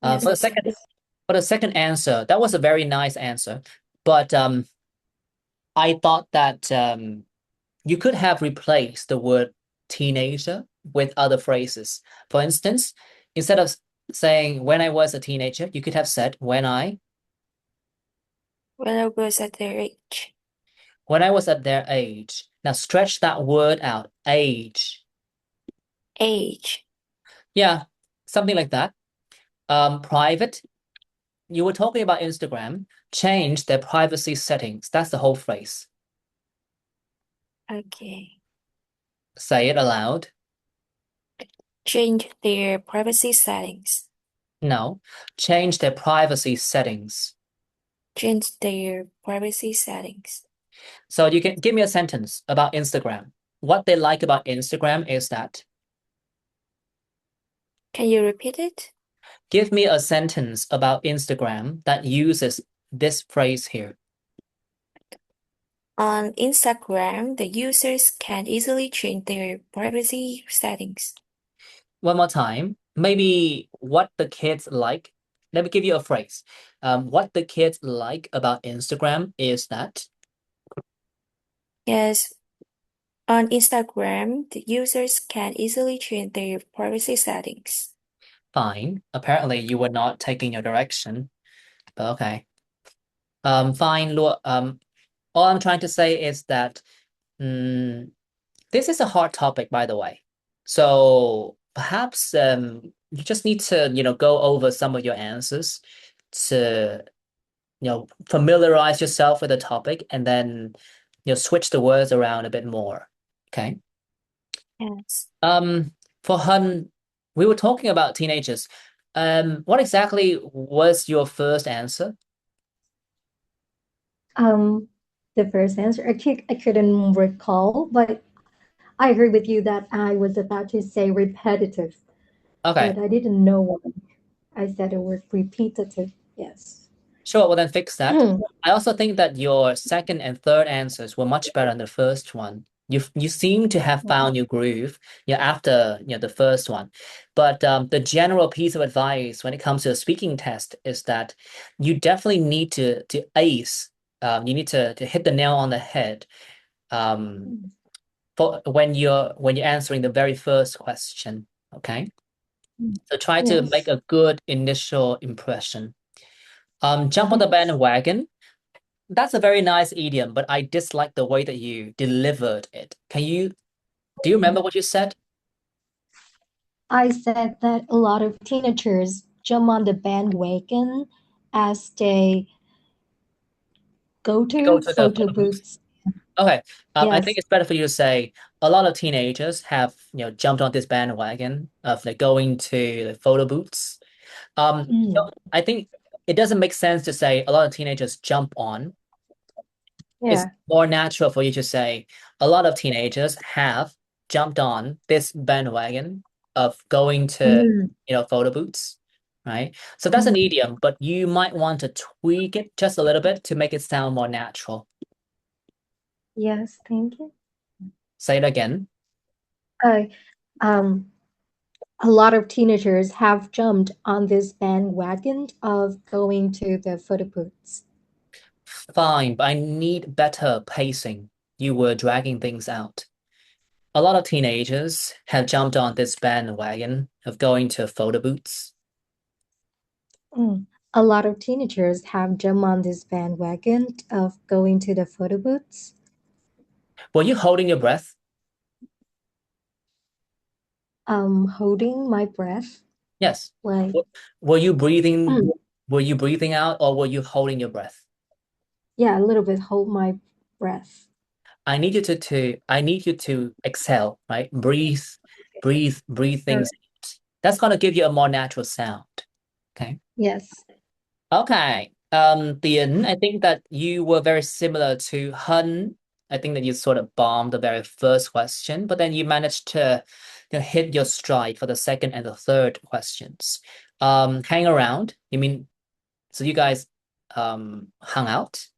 Yes, For the second answer, that was a very nice answer, but I thought that you could have replaced the word teenager with other phrases. For instance, instead of saying when I was a teenager, you could have said when I was at their age. when I was at their age. Now stretch that word out, age. Age. Yeah, something like that. Private. You were talking about Instagram. Change their privacy settings. That's the whole phrase. Okay. Say it aloud. Change their privacy settings. No, change their privacy settings. Change their privacy settings. So you can give me a sentence about Instagram. What they like about Instagram is that. Can you repeat it? Give me a sentence about Instagram that uses this phrase here. On Instagram, the users can easily change their privacy settings. One more time. Maybe what the kids like. Let me give you a phrase. What the kids like about Instagram is that. Yes, on Instagram, the users can easily change their privacy settings. Fine. Apparently you were not taking your direction, but okay. Fine. All I'm trying to say is that this is a hard topic, by the way. So perhaps you just need to, go over some of your answers to, familiarize yourself with the topic and then, switch the words around a bit more. Okay. Yes. For Hun, we were talking about teenagers. What exactly was your first answer? The first answer, I couldn't recall, but I agree with you that I was about to say repetitive. Okay. but I didn't know why I said the word repetitive. Yes. Sure, well then fix that. I also think that your second and third answers were much better than the first one. You seem to have found your groove, after the first one. But the general piece of advice when it comes to a speaking test is that you definitely need to ace. You need to hit the nail on the head. For when you're answering the very first question. Okay, so try to make Yes. a good initial impression. Jump on the bandwagon. That's a very nice idiom, but I dislike the way that you delivered it. Do you remember what you said? I said that a lot of teenagers jump on the bandwagon as they go Go to to the photo photo booth. booths. Okay. I think Yes. it's better for you to say a lot of teenagers have, jumped on this bandwagon of like going to the photo booths. I think it doesn't make sense to say a lot of teenagers jump on. It's Yeah. more natural for you to say a lot of teenagers have jumped on this bandwagon of going to, photo booths, right? So that's an idiom, but you might want to tweak it just a little bit to make it sound more natural. Yes, thank you. Say it again. Um, a lot of teenagers have jumped on this bandwagon of going to the photo booths. Fine, but I need better pacing. You were dragging things out. A lot of teenagers have jumped on this bandwagon of going to photo booths. A lot of teenagers have jumped on this bandwagon of going to the photo booths. Were you holding your breath? Holding my breath. Yes. Like, Were you breathing? Were you breathing out, or were you holding your breath? yeah, a little bit hold my breath. I need you to exhale, right? Breathe things out. That's gonna give you a more natural sound. Okay. Yes. Okay. Tien, I think that you were very similar to Hun. I think that you sort of bombed the very first question, but then you managed to hit your stride for the second and the third questions. Hang around. You mean, so you guys hung out?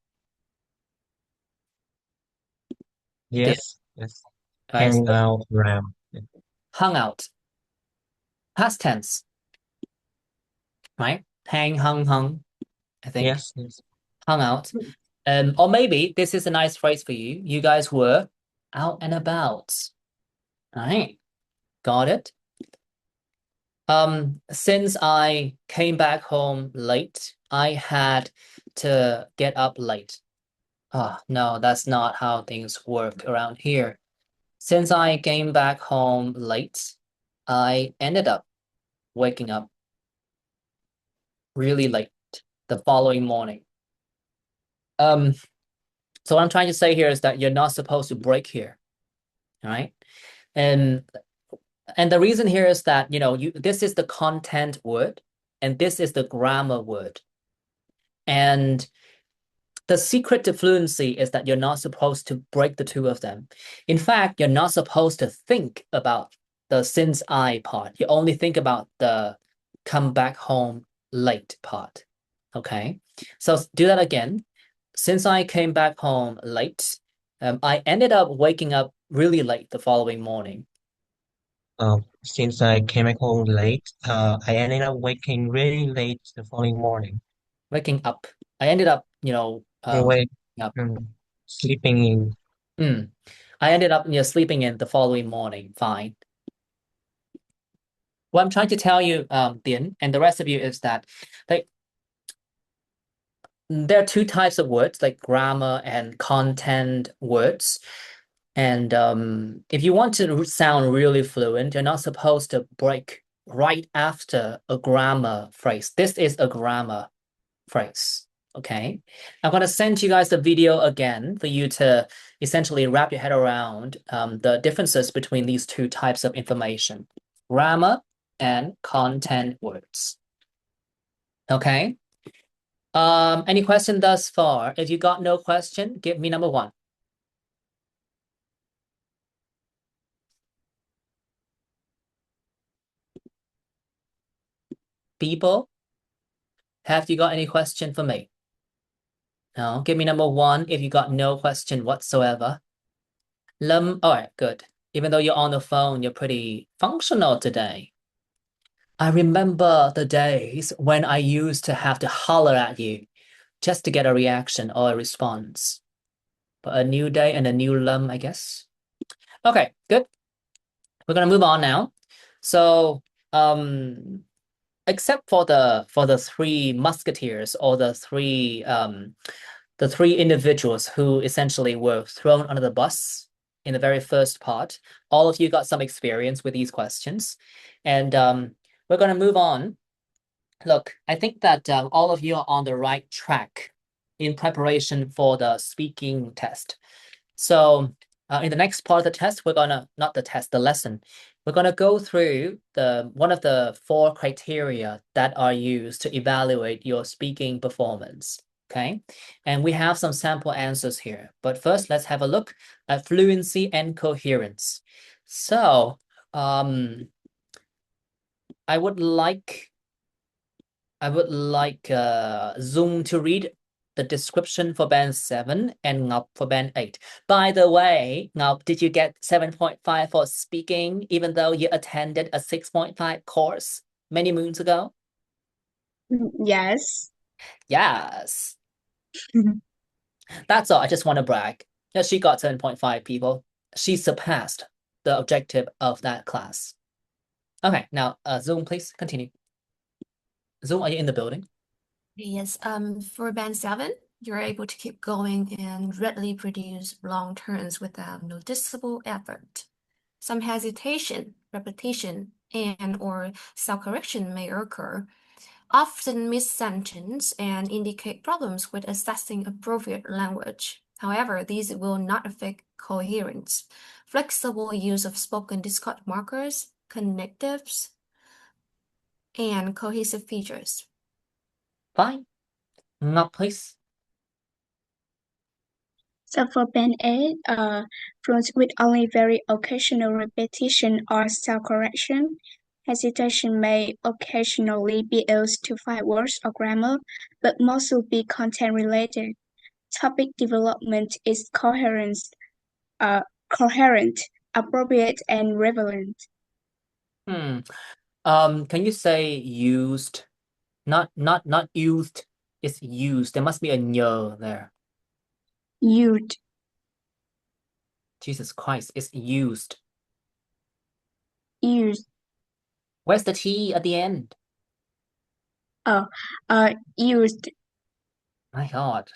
Did, Yes. right? Hang So out around. hung out. Past tense, right? Hung, I think. Yes. Hung out. Or maybe this is a nice phrase for you. You guys were out and about. All right. Got it. Since I came back home late, I had to get up late. Ah, no, that's not how things work around here. Since I came back home late, I ended up waking up really late the following morning. So what I'm trying to say here is that you're not supposed to break here, all right? And the reason here is that, this is the content word and this is the grammar word. And the secret to fluency is that you're not supposed to break the two of them. In fact, you're not supposed to think about the since I part. You only think about the come back home late part. Okay. So do that again. Since I came back home late, I ended up waking up really late the following morning. Since I came back home late, I ended up waking really late the following morning. Waking up. I ended up, Wake, waking up. sleeping in. I ended up, sleeping in the following morning. Fine. What I'm trying to tell you, Tien, and the rest of you is that like there are two types of words, like grammar and content words. And if you want to sound really fluent, you're not supposed to break right after a grammar phrase. This is a grammar phrase. Okay. I'm going to send you guys the video again for you to essentially wrap your head around the differences between these two types of information, grammar and content words. Okay. Any question thus far? If you got no question, give me number one. people, have you got any question for me? No, give me number 1 if you got no question whatsoever. All right, good. Even though you're on the phone, you're pretty functional today. I remember the days when I used to have to holler at you just to get a reaction or a response. But a new day and a new Lum, I guess. Okay, good. We're gonna move on now. So, except for the 3 musketeers or the three individuals who essentially were thrown under the bus in the very first part, all of you got some experience with these questions, and we're gonna move on. Look, I think that all of you are on the right track in preparation for the speaking test. So in the next part of the test, not the test, the lesson, we're gonna go through one of the 4 criteria that are used to evaluate your speaking performance. Okay, and we have some sample answers here. But first, let's have a look at fluency and coherence. So I would like Zoom to read the description for band 7 and Ngọc for band 8. By the way, Ngọc, did you get 7.5 for speaking, even though you attended a 6.5 course many moons ago? Yes. Yes. That's all. I just want to brag. Yeah, she got 7.5 people. She surpassed the objective of that class. Okay, now Zoom, please continue. Zoom, are you in the building? Yes, for band 7, you're able to keep going and readily produce long turns without noticeable effort. Some hesitation, repetition, and/or self-correction may occur, often mid-sentence, and indicate problems with assessing appropriate language. However, these will not affect coherence. Flexible use of spoken discord markers, connectives, and cohesive features. Fine. Ngọc, please. So for band 8, fluent with only very occasional repetition or self-correction. Hesitation may occasionally be used to find words or grammar, but most will be content-related. Topic development is coherent, appropriate, and relevant. Can you say used? Not used. It's used. There must be a "ñ" there. Used. Jesus Christ, it's used. Used. Where's the T at the end? Used. My God.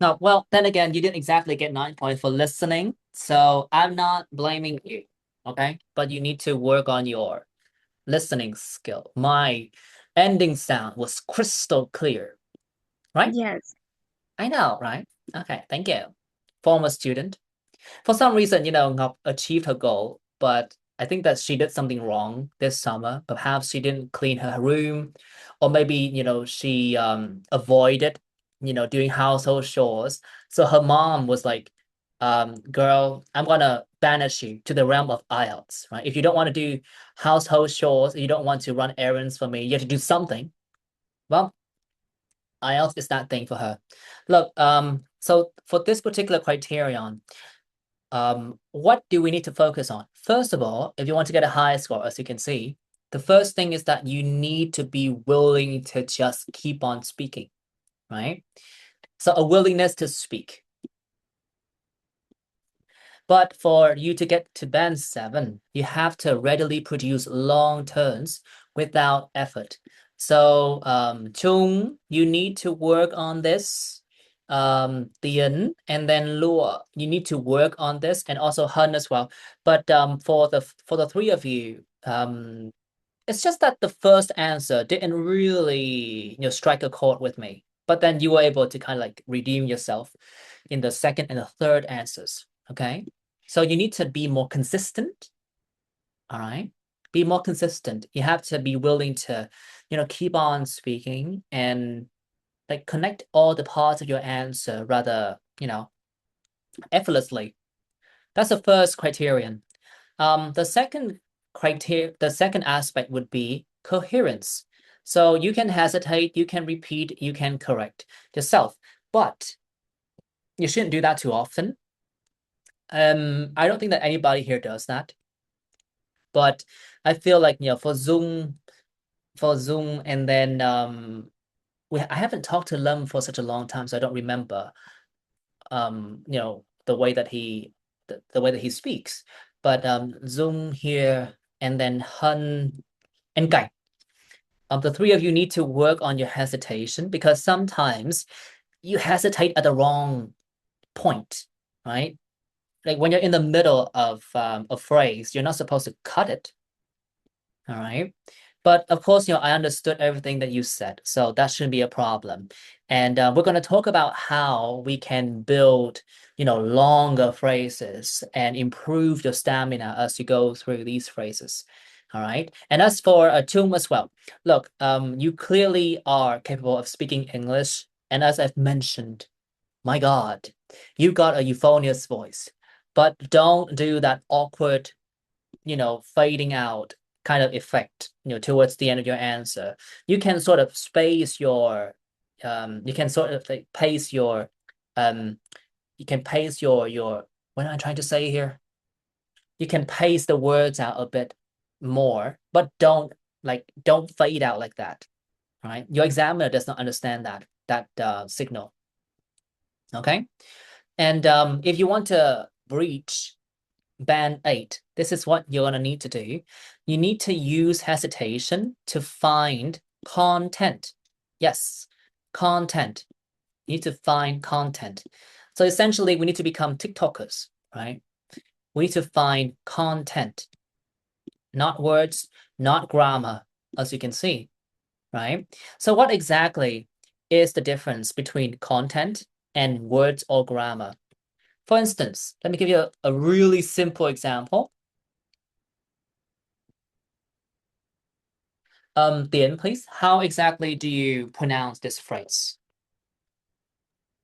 No, well, then again, you didn't exactly get 9 points for listening, so I'm not blaming you, okay? But you need to work on your listening skill. My ending sound was crystal clear, right? Yes. I know, right? Okay, thank you. Former student. For some reason, Ngọc achieved her goal, but I think that she did something wrong this summer. Perhaps she didn't clean her room, or maybe, she avoided, doing household chores. So her mom was like, girl, I'm gonna banish you to the realm of IELTS, right? If you don't want to do household chores, you don't want to run errands for me, you have to do something. Well, IELTS is that thing for her. Look, so for this particular criterion, what do we need to focus on? First of all, if you want to get a high score, as you can see, the first thing is that you need to be willing to just keep on speaking, right? So a willingness to speak. But for you to get to band 7, you have to readily produce long turns without effort. So Chung, you need to work on this. Tien and then Lua, you need to work on this, and also Hun as well. But for the 3 of you, it's just that the first answer didn't really strike a chord with me. But then you were able to kind of like redeem yourself in the second and the third answers. Okay. So you need to be more consistent. All right. Be more consistent. You have to be willing to, keep on speaking and like connect all the parts of your answer rather, effortlessly. That's the first criterion. The second aspect would be coherence. So you can hesitate, you can repeat, you can correct yourself, but you shouldn't do that too often. I don't think that anybody here does that, but I feel like, for Zoom, and then I haven't talked to Lem for such a long time, so I don't remember the way that he speaks. But Zoom here, and then Hun and Guy. The three of you need to work on your hesitation, because sometimes you hesitate at the wrong point, right? Like when you're in the middle of a phrase, you're not supposed to cut it. All right. But of course, I understood everything that you said, so that shouldn't be a problem. And we're going to talk about how we can build, longer phrases and improve your stamina as you go through these phrases. All right. And as for Tum as well, look, you clearly are capable of speaking English. And as I've mentioned, my God, you got a euphonious voice, but don't do that awkward, fading out kind of effect, towards the end of your answer. You can sort of space your, you can sort of like pace your, you can pace your, what am I trying to say here? You can pace the words out a bit more, but don't fade out like that, right? Your examiner does not understand that signal. Okay. And if you want to breach band 8, this is what you're going to need to do. You need to use hesitation to find content. Yes, content. You need to find content. So essentially, we need to become TikTokers, right? We need to find content, not words, not grammar, as you can see, right? So what exactly is the difference between content and words or grammar? For instance, let me give you a really simple example. Tien, please, how exactly do you pronounce this phrase?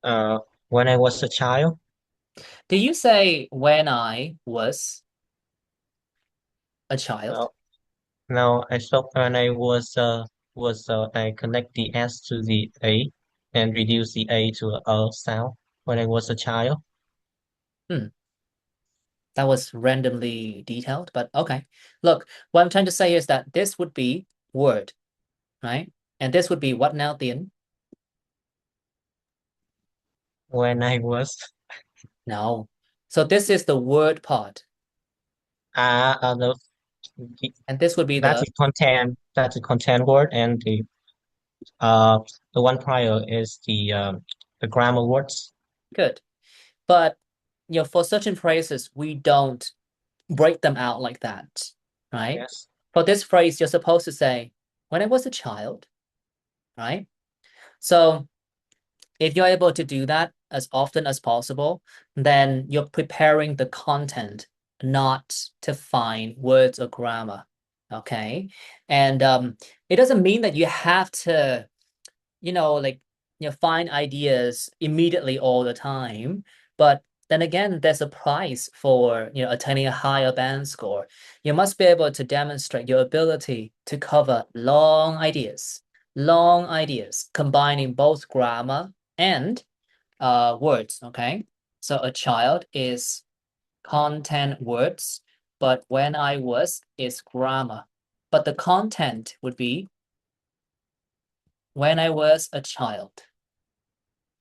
When I was a child, Do you say when I was a child? no, no, I thought when I I connect the S to the A and reduce the A to a sound when I was a child. Hmm, that was randomly detailed, but okay. Look, what I'm trying to say is that this would be word, right? And this would be what now, Tien? When I was No. So this is the word part, uh, uh the, and this would be the that's the content word, and uh the one prior is the grammar words. good. But for certain phrases, we don't break them out like that, right? Yes. For this phrase, you're supposed to say, when I was a child, right? So if you're able to do that as often as possible, then you're preparing the content, not to find words or grammar. Okay. And it doesn't mean that you have to, find ideas immediately all the time. But then again, there's a price for, attaining a higher band score. You must be able to demonstrate your ability to cover long ideas, combining both grammar and words. Okay. So a child is content words, but when I was is grammar. But the content would be when I was a child.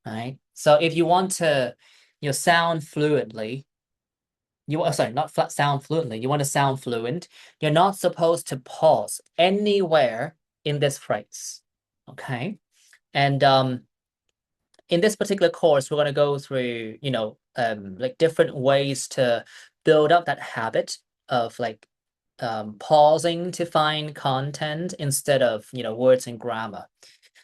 Right. So if you want to, sound fluently, not sound fluently, you want to sound fluent, you're not supposed to pause anywhere in this phrase. Okay. And in this particular course, we're going to go through, like different ways to build up that habit of like pausing to find content instead of, words and grammar.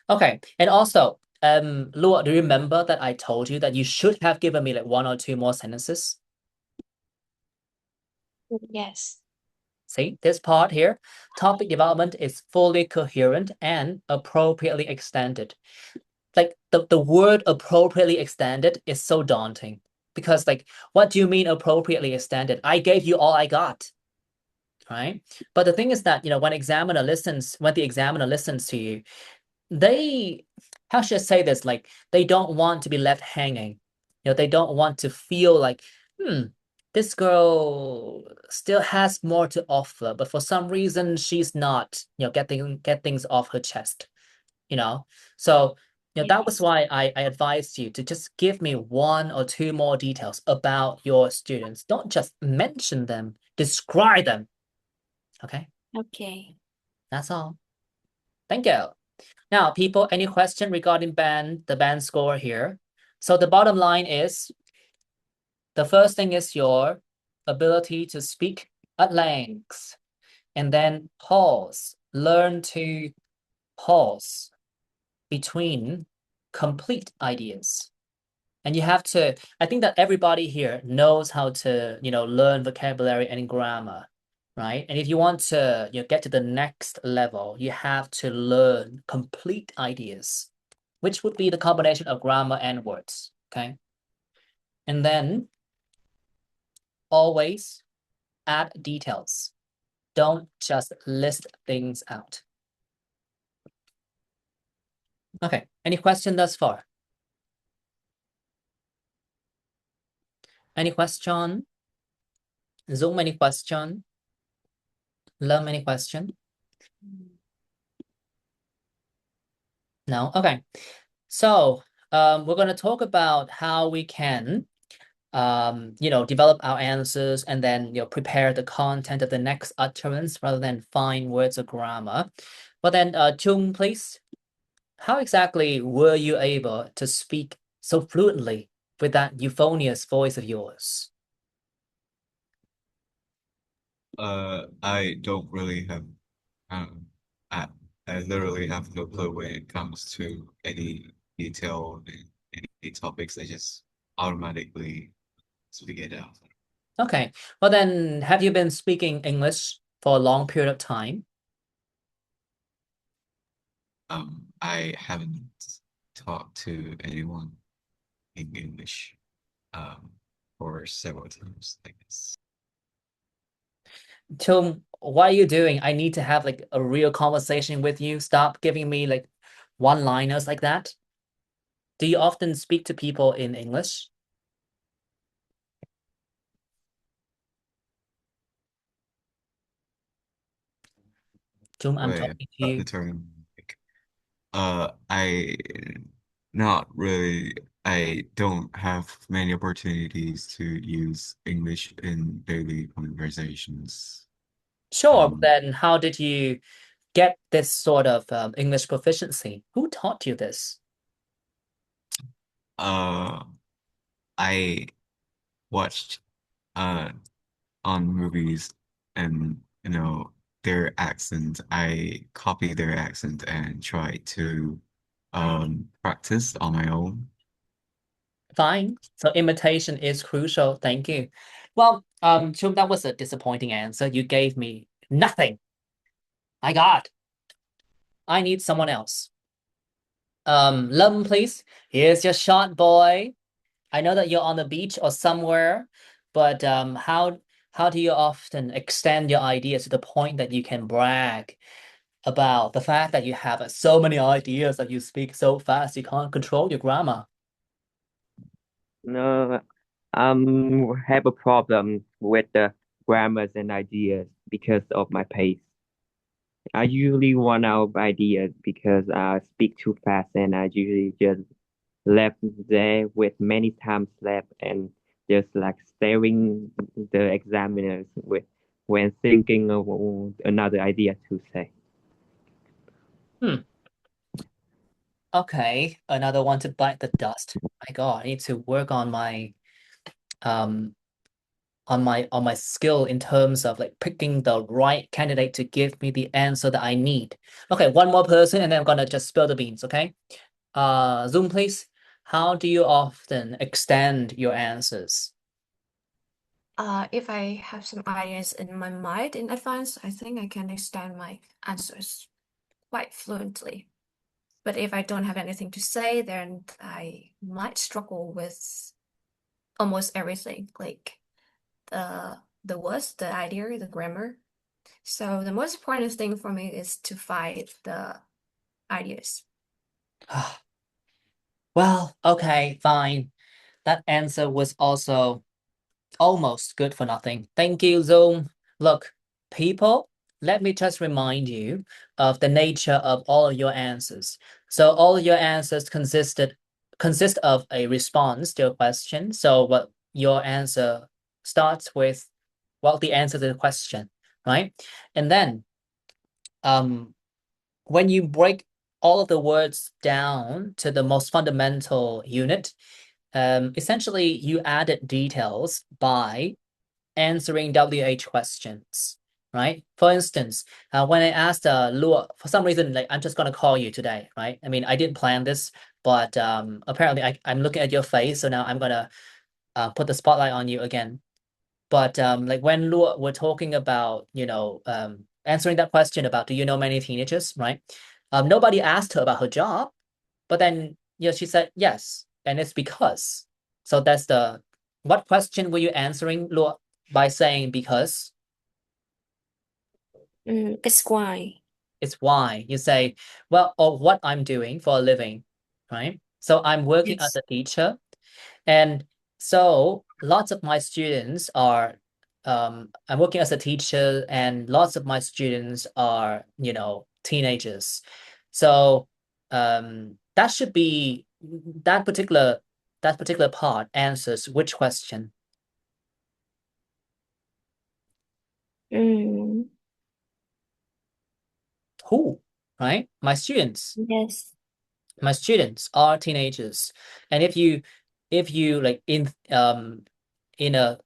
Okay. And also, Lua, do you remember that I told you that you should have given me like one or two more sentences? Yes. See, this part here, topic development is fully coherent and appropriately extended. Like the word appropriately extended is so daunting because like, what do you mean appropriately extended? I gave you all I got, right? But the thing is that, when the examiner listens to you, they, how should I say this? Like, they don't want to be left hanging. They don't want to feel like, this girl still has more to offer, but for some reason she's not, get things off her chest, So, that was Yes. why I advised you to just give me one or two more details about your students. Don't just mention them, describe them. Okay, Okay. that's all. Thank you. Now, people, any question regarding the band score here? So the bottom line is, the first thing is your ability to speak at length, and then pause. Learn to pause between complete ideas. And you have to, I think that everybody here knows how to, learn vocabulary and grammar, right? And if you want to, get to the next level, you have to learn complete ideas, which would be the combination of grammar and words, okay? And then always add details. Don't just list things out. Okay, any question thus far? Any question? Zoom, any question? Lum, any question? No? Okay. So we're going to talk about how we can, develop our answers and then, prepare the content of the next utterance rather than find words of grammar. But then, Chung, please, how exactly were you able to speak so fluently with that euphonious voice of yours? I don't really have, um, I, I literally have no clue when it comes to any detail in any topics. I just automatically speak it out. Okay. Well, then, have you been speaking English for a long period of time? I haven't talked to anyone in English, for several times, I guess. Chung, what are you doing? I need to have like a real conversation with you. Stop giving me like one-liners like that. Do you often speak to people in English? Chung, I'm Wait, talking to you. the term, like, I not really. I don't have many opportunities to use English in daily conversations. Sure, Um, then how did you get this sort of English proficiency? Who taught you this? uh, I watched uh on movies and their accent. I copy their accent and try to practice on my own. Fine. So imitation is crucial. Thank you. Well, Chung, that was a disappointing answer. You gave me nothing. My God, I need someone else. Lum, please. Here's your shot, boy. I know that you're on the beach or somewhere, but how do you often extend your ideas to the point that you can brag about the fact that you have so many ideas that you speak so fast you can't control your grammar? No, have a problem with the grammars and ideas because of my pace. I usually run out of ideas because I speak too fast and I usually just left there with many times left and just like staring the examiners with when thinking of another idea to say. Hmm. Okay, another one to bite the dust. My God, I need to work um on my skill in terms of like picking the right candidate to give me the answer that I need. Okay, one more person and then I'm gonna just spill the beans, okay? Zoom, please. How do you often extend your answers? If I have some ideas in my mind in advance, I think I can extend my answers quite fluently. But if I don't have anything to say, then I might struggle with almost everything, like the words, the idea, the grammar. So the most important thing for me is to find the ideas. Well, okay, fine. That answer was also almost good for nothing. Thank you, Zoom. Look, people, let me just remind you of the nature of all of your answers. So all of your answers consist of a response to a question. So what your answer starts with, well, the answer to the question, right? And then when you break all of the words down to the most fundamental unit, essentially you added details by answering WH questions, right? For instance, when I asked Luo, for some reason, like I'm just gonna call you today, right? I mean, I didn't plan this, but apparently I'm looking at your face, so now I'm gonna put the spotlight on you again. But like when Luo were talking about, answering that question about do you know many teenagers, right? Nobody asked her about her job, but then she said yes, and it's because. So that's the what question were you answering, Luo, by saying because? It's why. It's why. You say, well, or what I'm doing for a living, right? So I'm working as Yes. a teacher, and so lots of my students are I'm working as a teacher, and lots of my students are, teenagers. So that should be that particular that particular part answers which question? Mm, Who, right? My students. yes. My students are teenagers. And if you like in a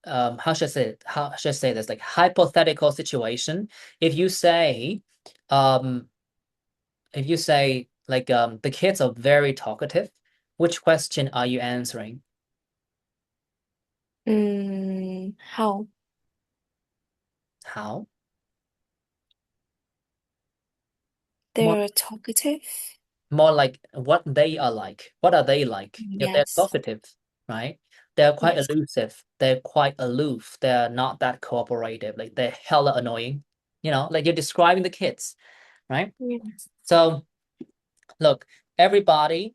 how should I say it? How should I say this? Like hypothetical situation, if you say um like the kids are very talkative, which question are you answering? How? How? More They're talkative? more like what they are like. What are they like? They're Yes. talkative, right? They're quite Yes. elusive. They're quite aloof. They're not that cooperative. Like they're hella annoying. Like you're describing the kids, right? Yes. So look, everybody,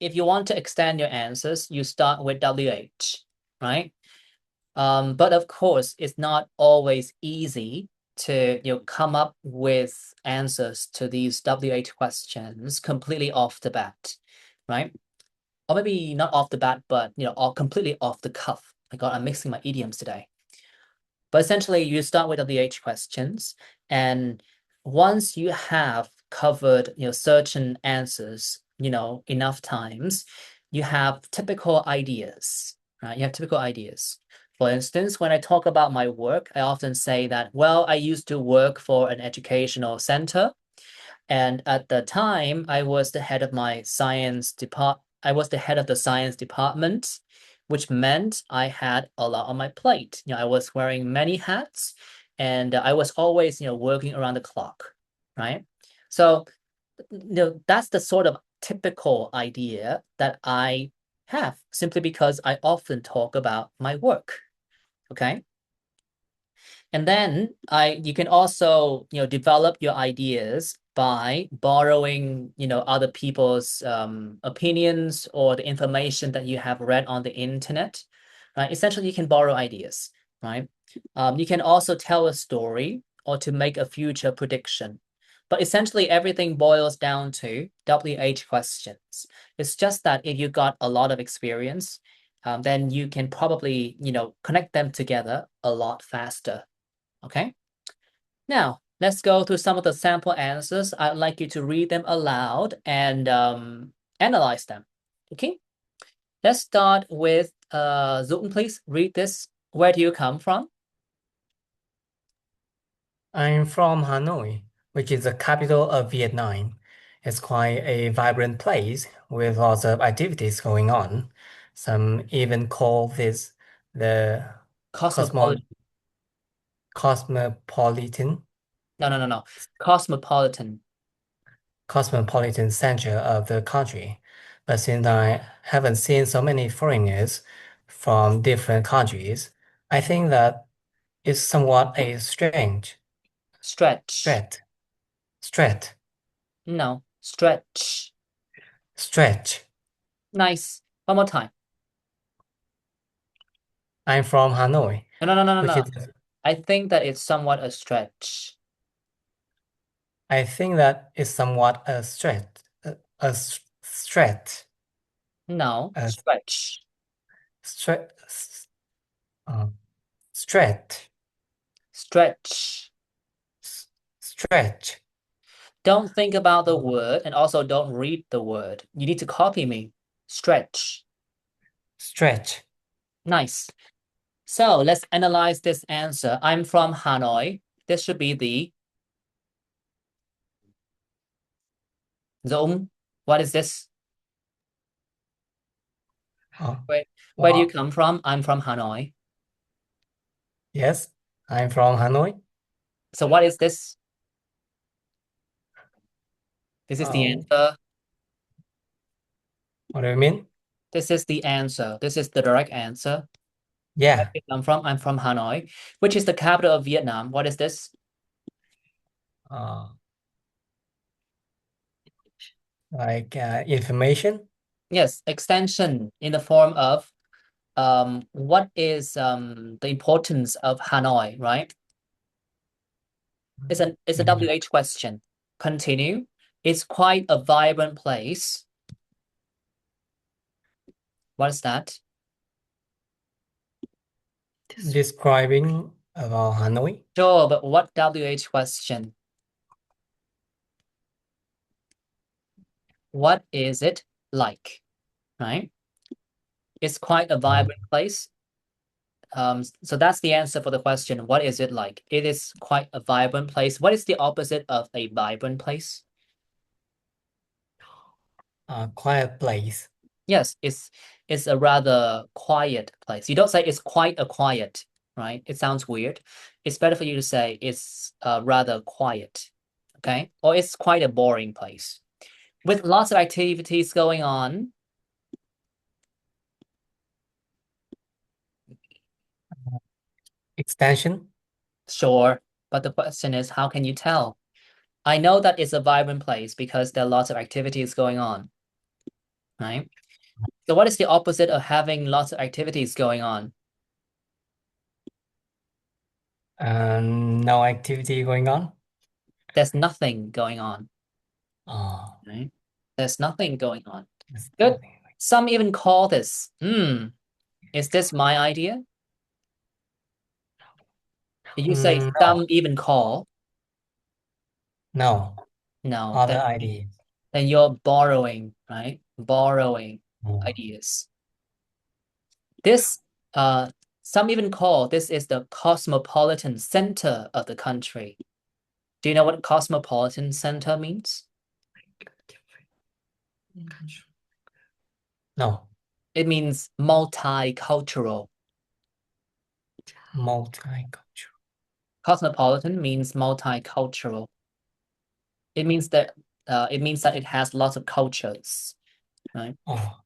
if you want to extend your answers, you start with WH, right? But of course, it's not always easy to come up with answers to these WH questions completely off the bat, right? Or maybe not off the bat, but all completely off the cuff. My God, I'm mixing my idioms today. But essentially, you start with WH questions, and once you have covered certain answers, enough times, you have typical ideas, right? You have typical ideas. For instance, when I talk about my work, I often say that, well, I used to work for an educational center, and at the time, I was the head of my science depart. I was the head of the science department, which meant I had a lot on my plate. I was wearing many hats, and I was always, working around the clock, right? So, that's the sort of typical idea that I have, simply because I often talk about my work. Okay. And then you can also, develop your ideas by borrowing, other people's opinions or the information that you have read on the internet, right? Essentially, you can borrow ideas, right? You can also tell a story or to make a future prediction. But essentially, everything boils down to WH questions. It's just that if you got a lot of experience, then you can probably, connect them together a lot faster. Okay, now let's go through some of the sample answers. I'd like you to read them aloud and analyze them. Okay, let's start with Zoom, please. Read this. Where do you come from? I'm from Hanoi, which is the capital of Vietnam. It's quite a vibrant place with lots of activities going on. Some even call this the Cosmopolitan. cosmopolitan No. Cosmopolitan. cosmopolitan center of the country. But since I haven't seen so many foreigners from different countries, I think that it's somewhat a strange. Stretch. Stretch. No. Stretch. Stretch. Nice. One more time. I'm from Hanoi, No. which is, I think that it's somewhat a stretch. I think that is somewhat a stretch. Stretch. No. A Stretch. stretch. Stretch. Stretch. Stretch. Don't think about the word and also don't read the word. You need to copy me. Stretch. Stretch. Nice. So let's analyze this answer. I'm from Hanoi. This should be the Zoom. What is this? Huh? Where do you come from? I'm from Hanoi. Yes, I'm from Hanoi. So what is this? This is the answer. What do you mean? This is the answer. This is the direct answer. Where Yeah, do you come from? I'm from Hanoi. Which is the capital of Vietnam? What is this? like information. Yes, extension in the form of what is the importance of Hanoi, right? It's a WH question. Continue. It's quite a vibrant place. What is that? Describing about Hanoi. Sure, but what WH question? What is it like? Right? It's quite a vibrant place. So that's the answer for the question. What is it like? It is quite a vibrant place. What is the opposite of a vibrant place? Quiet place. Yes, it's a rather quiet place. You don't say it's quite a quiet, right? It sounds weird. It's better for you to say it's rather quiet, okay? Or it's quite a boring place with lots of activities going on. Extension. Sure, but the question is, how can you tell? I know that it's a vibrant place because there are lots of activities going on, right? So what is the opposite of having lots of activities going on? No activity going on. There's nothing going on, right? There's nothing going on. Good. Some even call this, is this my idea? You say No. some even call. No. No, Other ideas. then you're borrowing, right? Borrowing Oh. ideas. This, some even call this is the cosmopolitan center of the country. Do you know what cosmopolitan center means? No. It means multicultural. Multicultural. Cosmopolitan means multicultural. It means that it has lots of cultures, right? Oh.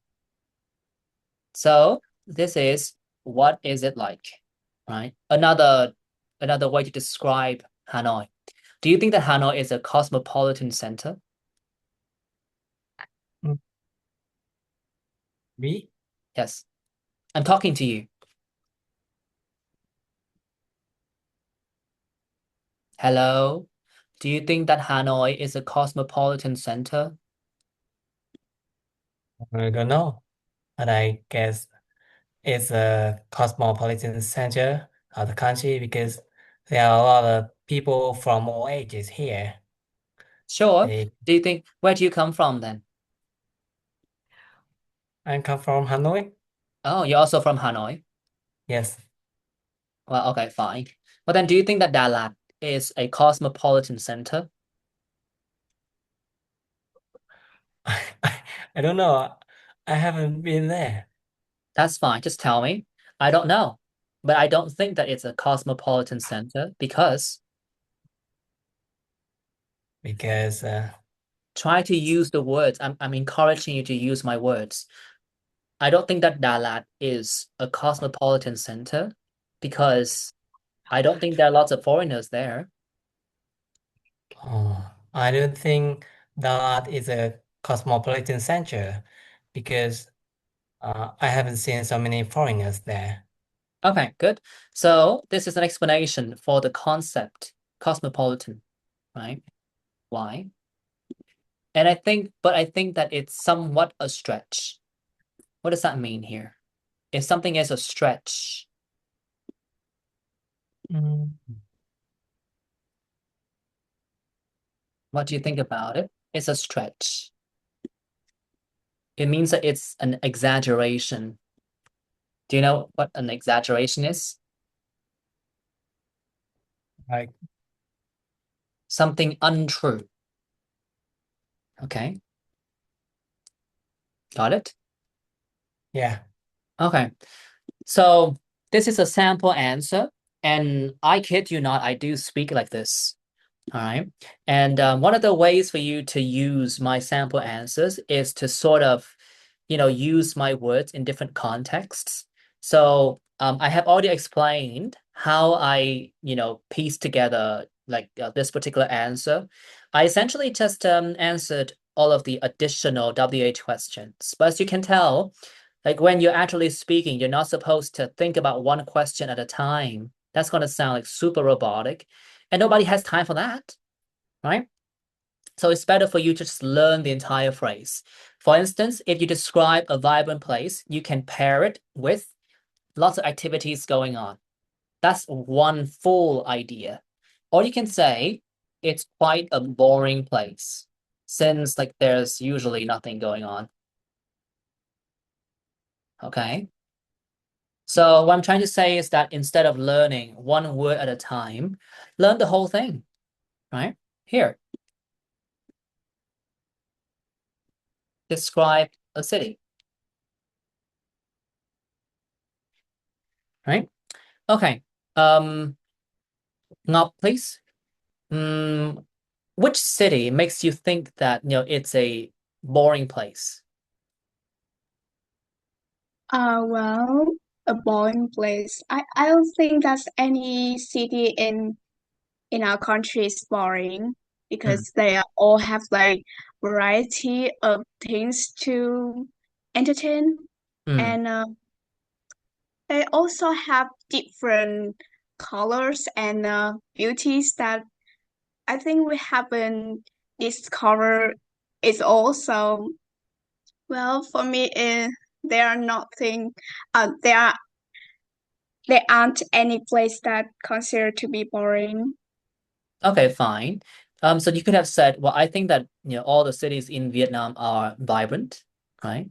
So this is what is it like, right? Another way to describe Hanoi. Do you think that Hanoi is a cosmopolitan center? Me? Yes. I'm talking to you. Hello? Do you think that Hanoi is a cosmopolitan center? I don't know, but I guess it's a cosmopolitan center of the country because there are a lot of people from all ages here. Sure. They, Where do you come from then? I come from Hanoi. Oh, you're also from Hanoi. Yes. Well, okay, fine. But then do you think that Dalat is a cosmopolitan center? I don't know. I haven't been there That's fine. Just tell me. I don't know. But I don't think that it's a cosmopolitan center because because try to use the words. I'm encouraging you to use my words. I don't think that Dalat is a cosmopolitan center because I don't think there are lots of foreigners there. I don't think that is a cosmopolitan center because I haven't seen so many foreigners there. Okay, good. So this is an explanation for the concept cosmopolitan, right? Why? And I think that it's somewhat a stretch. What does that mean here? If something is a stretch, Mm, what do you think about it? It's a stretch. It means that it's an exaggeration. Do you know what an exaggeration is? like, Something untrue. Okay, got it? yeah. Okay, so this is a sample answer, and I kid you not, I do speak like this. All right. And one of the ways for you to use my sample answers is to sort of, use my words in different contexts. So I have already explained how I, piece together like this particular answer. I essentially just answered all of the additional WH questions. But as you can tell, like when you're actually speaking, you're not supposed to think about one question at a time. That's going to sound like super robotic. And nobody has time for that, right? So it's better for you to just learn the entire phrase. For instance, if you describe a vibrant place, you can pair it with lots of activities going on. That's one full idea. Or you can say it's quite a boring place, since like there's usually nothing going on. Okay. So what I'm trying to say is that instead of learning one word at a time, learn the whole thing, right? Here, describe a city, right? Okay. Ngọc, please. Which city makes you think that, it's a boring place? Well, a boring place. I don't think that any city in our country is boring Mm, because they all have like variety of things to entertain, mm. and they also have different colors and beauties that I think we haven't discovered. It's also, well, for me, they are nothing. There aren't any place that considered to be boring. Okay, fine. So you could have said, well, I think that, all the cities in Vietnam are vibrant, right?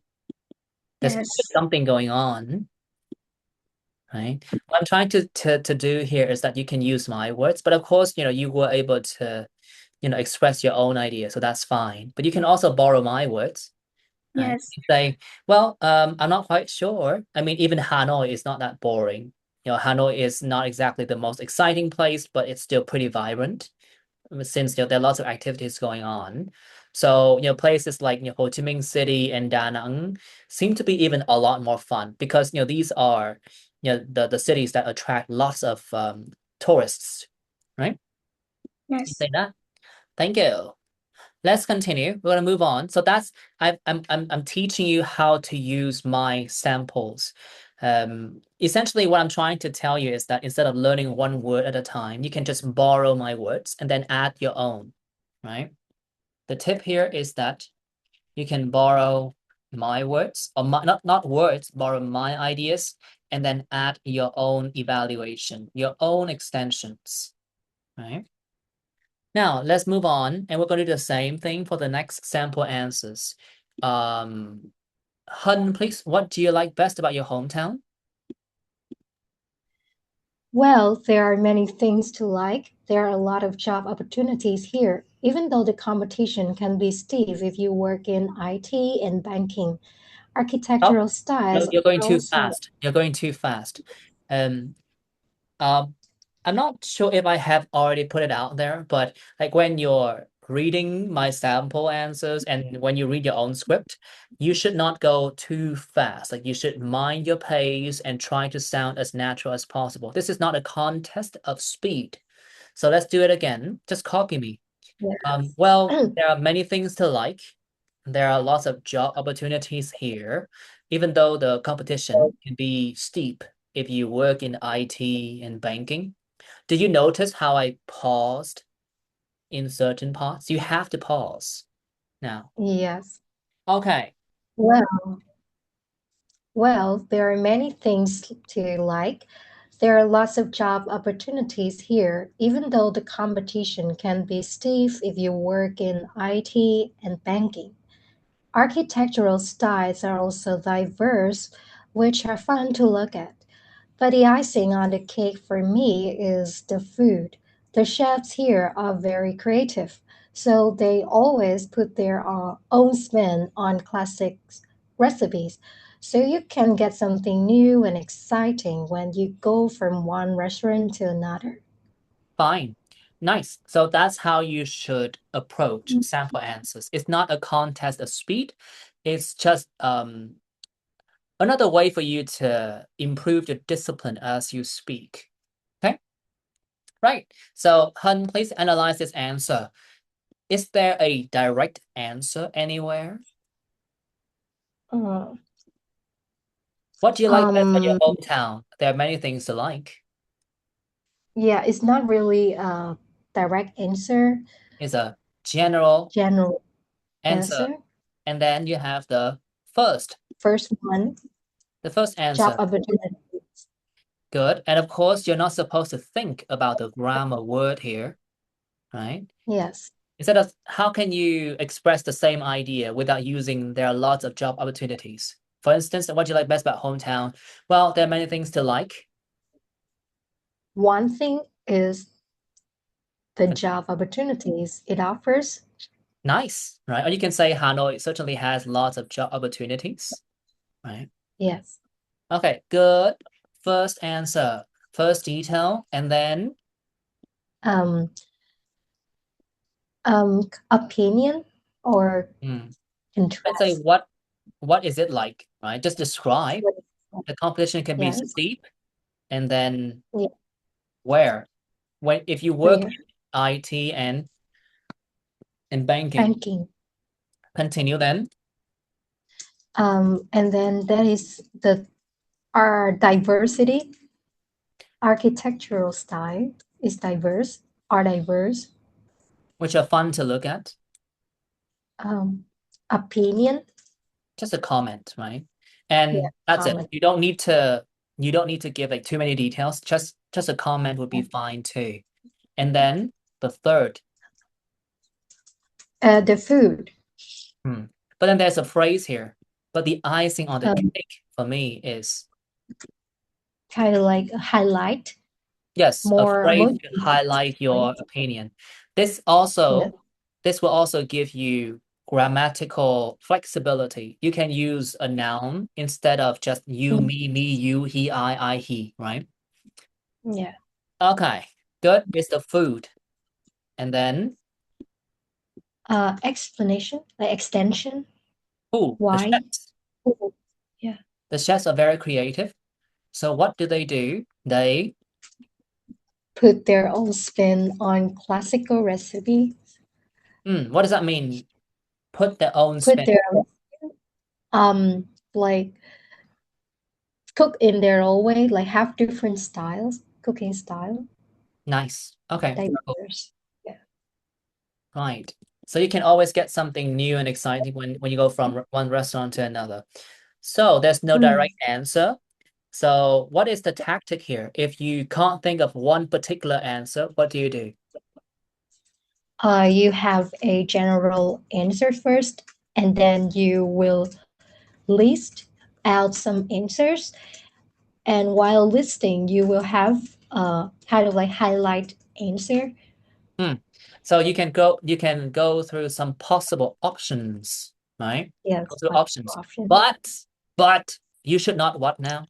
There's Yes, always something going on, right? What I'm trying to do here is that you can use my words, but of course, you were able to, express your own idea, so that's fine. But you can also borrow my words, right? yes, You say, well, I'm not quite sure. I mean, even Hanoi is not that boring. Hanoi is not exactly the most exciting place, but it's still pretty vibrant since there are lots of activities going on. So, places like Ho Chi Minh City and Da Nang seem to be even a lot more fun because these are the cities that attract lots of tourists, right? You yes. say that? Thank you. Let's continue. We're gonna move on. So that's I'm teaching you how to use my samples. Essentially, what I'm trying to tell you is that instead of learning one word at a time, you can just borrow my words and then add your own, right? The tip here is that you can borrow my words, or not words, borrow my ideas, and then add your own evaluation, your own extensions, right? Now let's move on, and we're going to do the same thing for the next sample answers. Hun, please, what do you like best about your hometown? Well, there are many things to like. There are a lot of job opportunities here, even though the competition can be stiff if you work in IT and banking. Oh, Architectural styles you're going are too also fast. You're going too fast. Um, um, I'm not sure if I have already put it out there, but like when you're reading my sample answers and when you read your own script, you should not go too fast. Like you should mind your pace and try to sound as natural as possible. This is not a contest of speed. So let's do it again. Just copy me. Yes. Well, there are many things to like. There are lots of job opportunities here, even though the competition can be steep if you work in IT and banking. Did you notice how I paused in certain parts? You have to pause now. Yes. Okay. Well, well, there are many things to like. There are lots of job opportunities here, even though the competition can be stiff if you work in IT and banking. Architectural styles are also diverse, which are fun to look at. But the icing on the cake for me is the food. The chefs here are very creative, so they always put their own spin on classic recipes. So you can get something new and exciting when you go from one restaurant to another. Fine. Nice. So that's how you should approach sample answers. It's not a contest of speed. It's just another way for you to improve your discipline as you speak. Okay? Right. So, Hun, please analyze this answer. Is there a direct answer anywhere? Uh, What do you like best about your um, hometown? There are many things to like. yeah, it's not really a direct answer, It's a general general answer. answer. And then you have the first, First one, the first job answer. opportunities. Good. And of course, you're not supposed to think about the grammar word here, right? Yes. Instead of how can you express the same idea without using there are lots of job opportunities? For instance, what do you like best about hometown? Well, there are many things to like. One thing is the job opportunities it offers. Nice, right? Or you can say Hanoi certainly has lots of job opportunities, right? Yes. Okay, good. First answer, first detail, and then Um, Opinion or let's say interest. what is it like, right? Just describe. What is The competition can be Yes. steep, and then Yeah. where? When if you work Where? in IT and in banking, Banking. continue then. And then that is our diversity. Architectural style is diverse, are diverse. Which are fun to look at. Opinion. Just a comment, right? Yeah. And that's it. Comment. You don't need to give like too many details. Just a comment would be fine too. And then the third. The food. But then there's a phrase here. But the icing on the Um, cake for me is Kind of like a highlight, yes, a more phrase to motivated, highlight right? your opinion. This Yeah. also this will also give you grammatical flexibility. You can use a noun instead of just you, Mm. me, you, he, I, he, right? Yeah. Okay, good. It's the food. And then, Explanation, like extension. oh, the Why? chefs. Oh, yeah. The chefs are very creative. So what do? They, Put their own spin on classical recipe. what does that mean? Put their own Put spin. their like cook in their own way, like have different styles, cooking style, Nice. Okay, cool. diverse. Yeah. Right. So you can always get something new and exciting when you go from one restaurant to another. So there's no Mm. direct answer. So what is the tactic here? If you can't think of one particular answer, what do you do? You have a general answer first, and then you will list out some answers. And while listing, you will have kind of like highlight answer. So you can go through some possible options, right? Yes, Go through possible options. option. But you should not what now?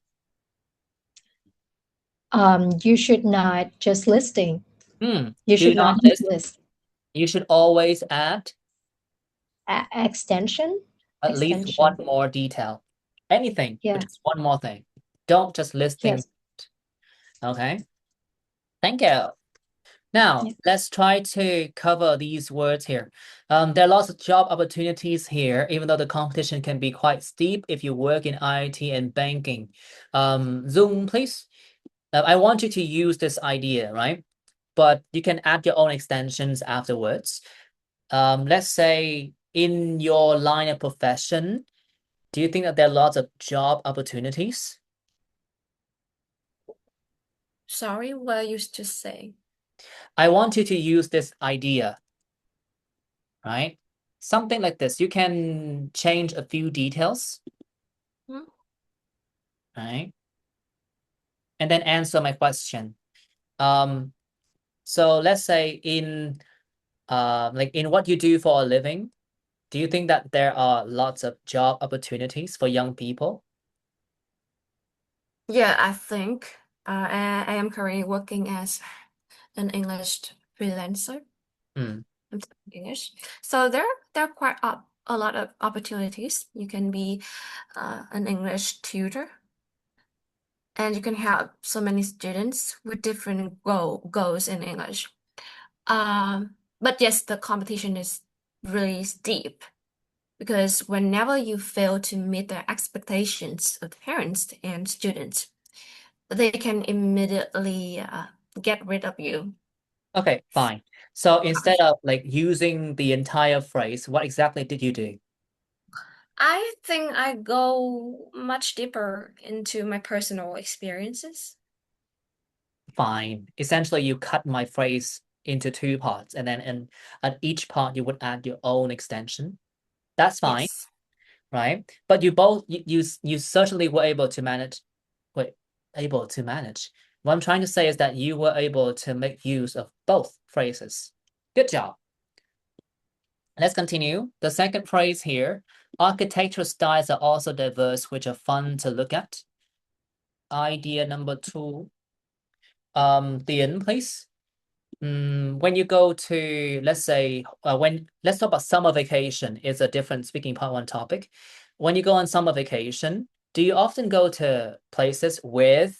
You should not just listing. You Do should not not just list. list. You should always add Extension. at least one Extension. more detail. Anything, but Yeah. just one more thing. Don't just list things. Yes. Okay. Thank you. Now, Yeah. let's try to cover these words here. There are lots of job opportunities here, even though the competition can be quite steep if you work in IT and banking. Zoom, please. I want you to use this idea, right? But you can add your own extensions afterwards. Let's say in your line of profession, do you think that there are lots of job opportunities? Sorry, what I used to say. I want you to use this idea, right? Something like this. You can change a few details, Hmm? right? And then answer my question. So let's say in like in what you do for a living, do you think that there are lots of job opportunities for young people? Yeah, I think I am currently working as an English freelancer. Hmm. I'm studying English. So there are quite a lot of opportunities. You can be an English tutor, and you can help so many students with different goals in English. But yes, the competition is really steep because whenever you fail to meet the expectations of parents and students, they can immediately get rid of you. Okay, fine. So instead of like using the entire phrase, what exactly did you do? I think I go much deeper into my personal experiences. Fine. Essentially, you cut my phrase into two parts, and then at each part you would add your own extension. That's fine, Yes. right? But you certainly were able to manage. Wait, able to manage. What I'm trying to say is that you were able to make use of both phrases. Good job. Let's continue. The second phrase here, architectural styles are also diverse, which are fun to look at. Idea number two. Tien, please. When you go to, let's say, let's talk about summer vacation. It's a different speaking part one topic. When you go on summer vacation, do you often go to places with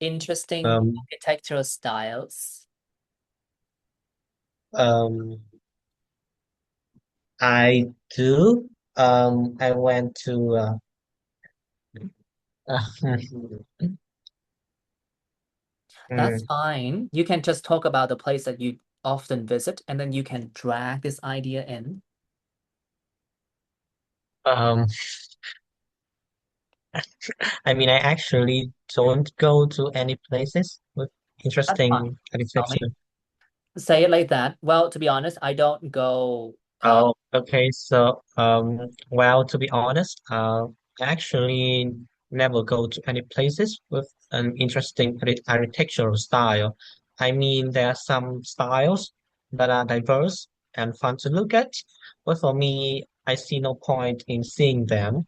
interesting Um, architectural styles? um, I do. I went to That's mm, fine. You can just talk about the place that you often visit, and then you can drag this idea in. um, I mean, I actually don't go to any places with That's fine. interesting Tell me. architecture. Say it like that. Well, to be honest, I don't go. Oh, okay. So, well, to be honest, I actually never go to any places with an interesting architectural style. I mean, there are some styles that are diverse and fun to look at, but for me, I see no point in seeing them.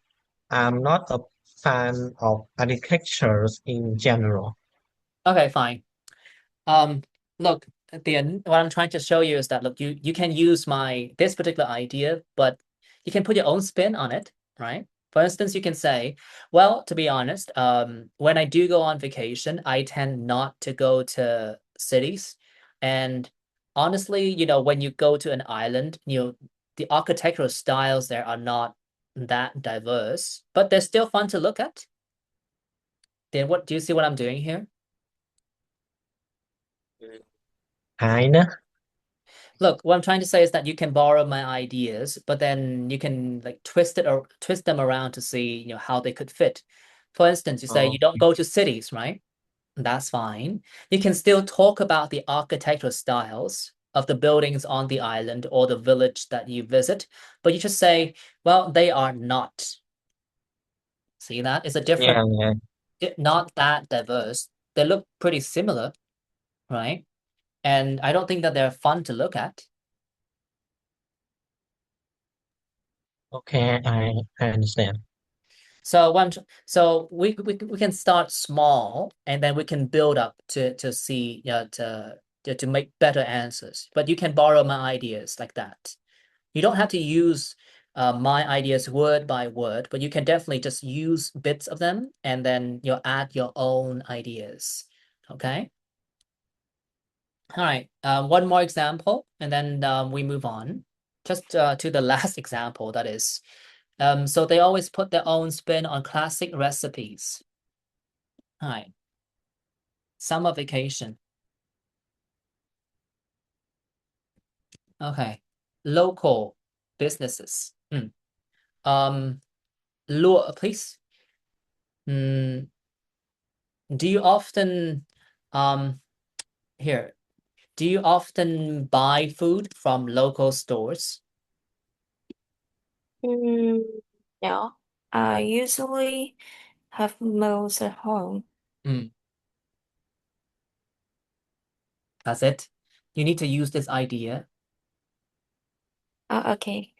I'm not a fan of architectures in general. Okay, fine. Um, Look, at the end, what I'm trying to show you is that look, you can use this particular idea, but you can put your own spin on it, right? For instance, you can say, well, to be honest, when I do go on vacation, I tend not to go to cities. And honestly, when you go to an island, the architectural styles there are not that diverse, but they're still fun to look at. Then what do you see what I'm doing here? Kinda. Look, what I'm trying to say is that you can borrow my ideas, but then you can like twist it or twist them around to see, how they could fit. For instance, you say Oh, you don't go to cities, right? That's fine. You can still talk about the architectural styles of the buildings on the island or the village that you visit, but you just say, well, they are not. See that? It's a different, yeah, yeah. not that diverse. They look pretty similar, right? And I don't think that they're fun to look at. Okay, I understand. So we can start small and then we can build up to see to make better answers. But you can borrow my ideas like that. You don't have to use my ideas word by word, but you can definitely just use bits of them and then add your own ideas. Okay? All right, one more example, and then we move on. Just to the last example, that is. So they always put their own spin on classic recipes. All right, summer vacation. Okay, local businesses. Lure, please. Do you often, here, do you often buy food from local stores? Mm, no, I usually have meals at home. Mm, that's it. You need to use this idea. Okay.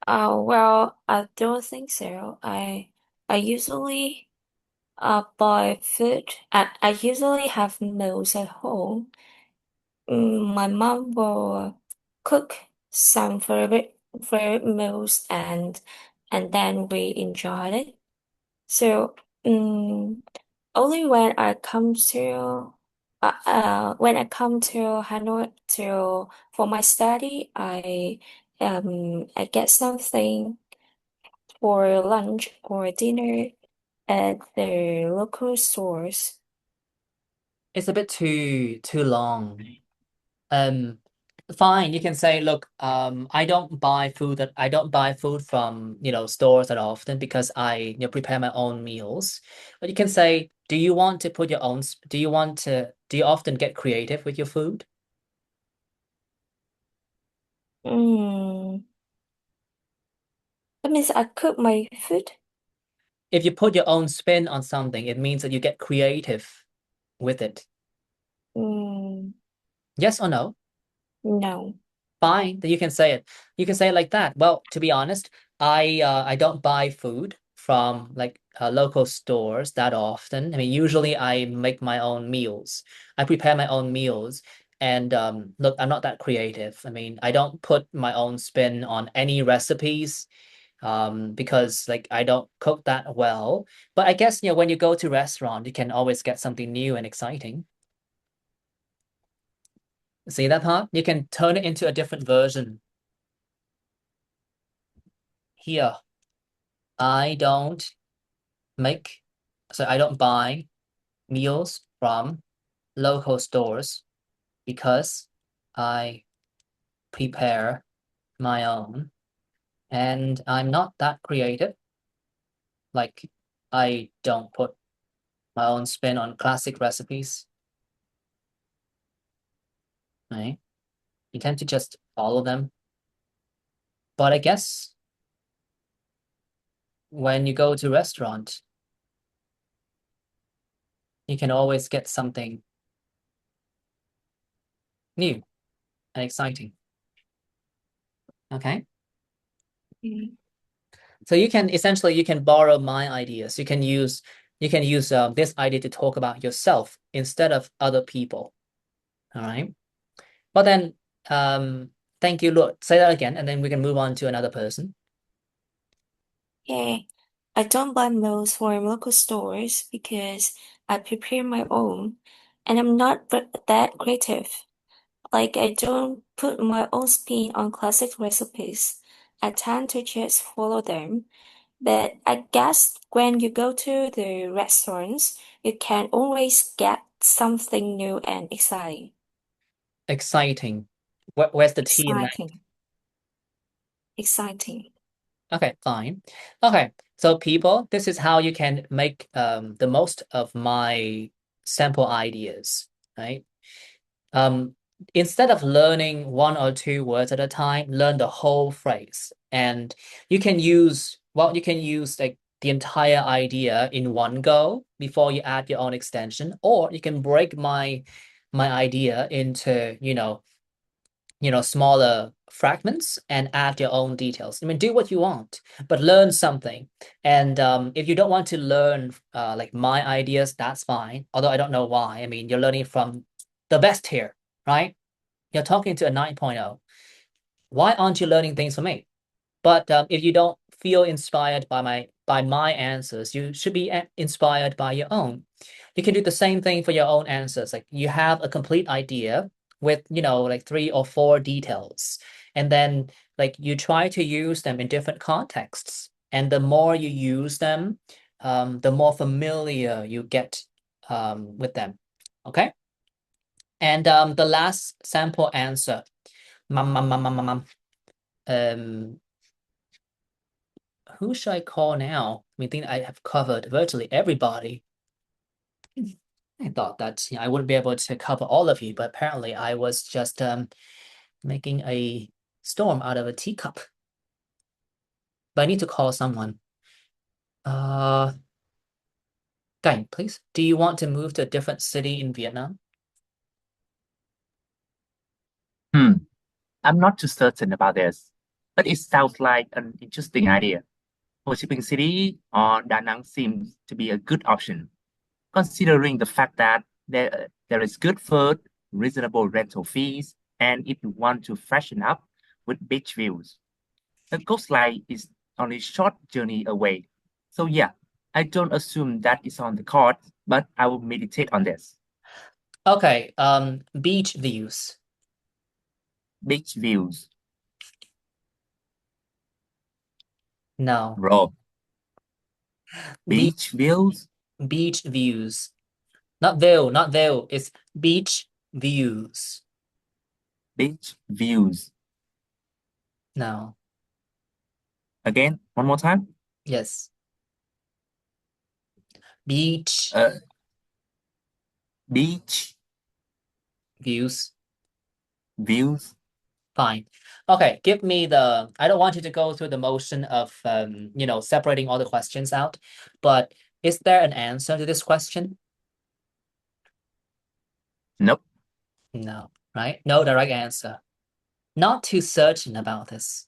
Well, I don't think so. I usually buy food. I usually have meals at home. My mom will cook some favorite meals and then we enjoy it. So only when I come to Hanoi to for my study, I get something for lunch or dinner at the local stores. It's a bit too long. Um, Fine, you can say, look, I don't buy food from, stores that often because I, prepare my own meals. But you can say, do you want to put your own, do you often get creative with your food? Mm, that means I cook my food. If you put your own spin on something, it means that you get creative with it. Mm, Yes or no? no. Fine, then you can say it. You can say it like that. Well, to be honest, I don't buy food from like local stores that often. I mean, usually I make my own meals. I prepare my own meals, and look, I'm not that creative. I mean, I don't put my own spin on any recipes, because like I don't cook that well. But I guess when you go to restaurant, you can always get something new and exciting. See that part? You can turn it into a different version. Here, I don't make, so I don't buy meals from local stores because I prepare my own, and I'm not that creative. Like, I don't put my own spin on classic recipes, right? You tend to just follow them. But I guess when you go to restaurant, you can always get something new and exciting. Okay? Mm. So you can borrow my ideas. You can use this idea to talk about yourself instead of other people. All right. But then thank you, Lord. Say that again, and then we can move on to another person. Yeah, I don't buy meals from local stores because I prepare my own, and I'm not that creative. Like, I don't put my own spin on classic recipes. I tend to just follow them. But I guess when you go to the restaurants, you can always get something new and exciting. Exciting. Where's the T in that? Exciting. Exciting. Okay, fine. Okay, so people, this is how you can make the most of my sample ideas, right? Um, Instead of learning one or two words at a time, learn the whole phrase. And you can use like the entire idea in one go before you add your own extension, or you can break my idea into, smaller fragments and add your own details. I mean, do what you want, but learn something. And if you don't want to learn like my ideas, that's fine. Although I don't know why. I mean, you're learning from the best here, right? You're talking to a 9.0. Why aren't you learning things from me? But if you don't feel inspired by my answers, you should be inspired by your own. You can do the same thing for your own answers. Like you have a complete idea. with, like 3 or 4 details. And then like you try to use them in different contexts. And the more you use them, the more familiar you get with them. Okay. And the last sample answer. Who should I call now? I think I have covered virtually everybody. I thought that I wouldn't be able to cover all of you, but apparently I was just making a storm out of a teacup. But I need to call someone. Guy, please. Do you want to move to a different city in Vietnam? I'm not too certain about this, but it sounds like an interesting idea. Ho Chi Minh City or Da Nang seems to be a good option, considering the fact that there is good food, reasonable rental fees, and if you want to freshen up with beach views. The coastline is only a short journey away. So yeah, I don't assume that is on the card, but I will meditate on this. Okay, beach views. Beach views. No. Bro. Beach views? Beach views. Not view, it's beach views. Beach views. No. Again, one more time? Yes. Beach beach views. Views. Fine. Okay, give me I don't want you to go through the motion of separating all the questions out, but is there an answer to this question? Nope. No, right? No direct answer. Not too certain about this.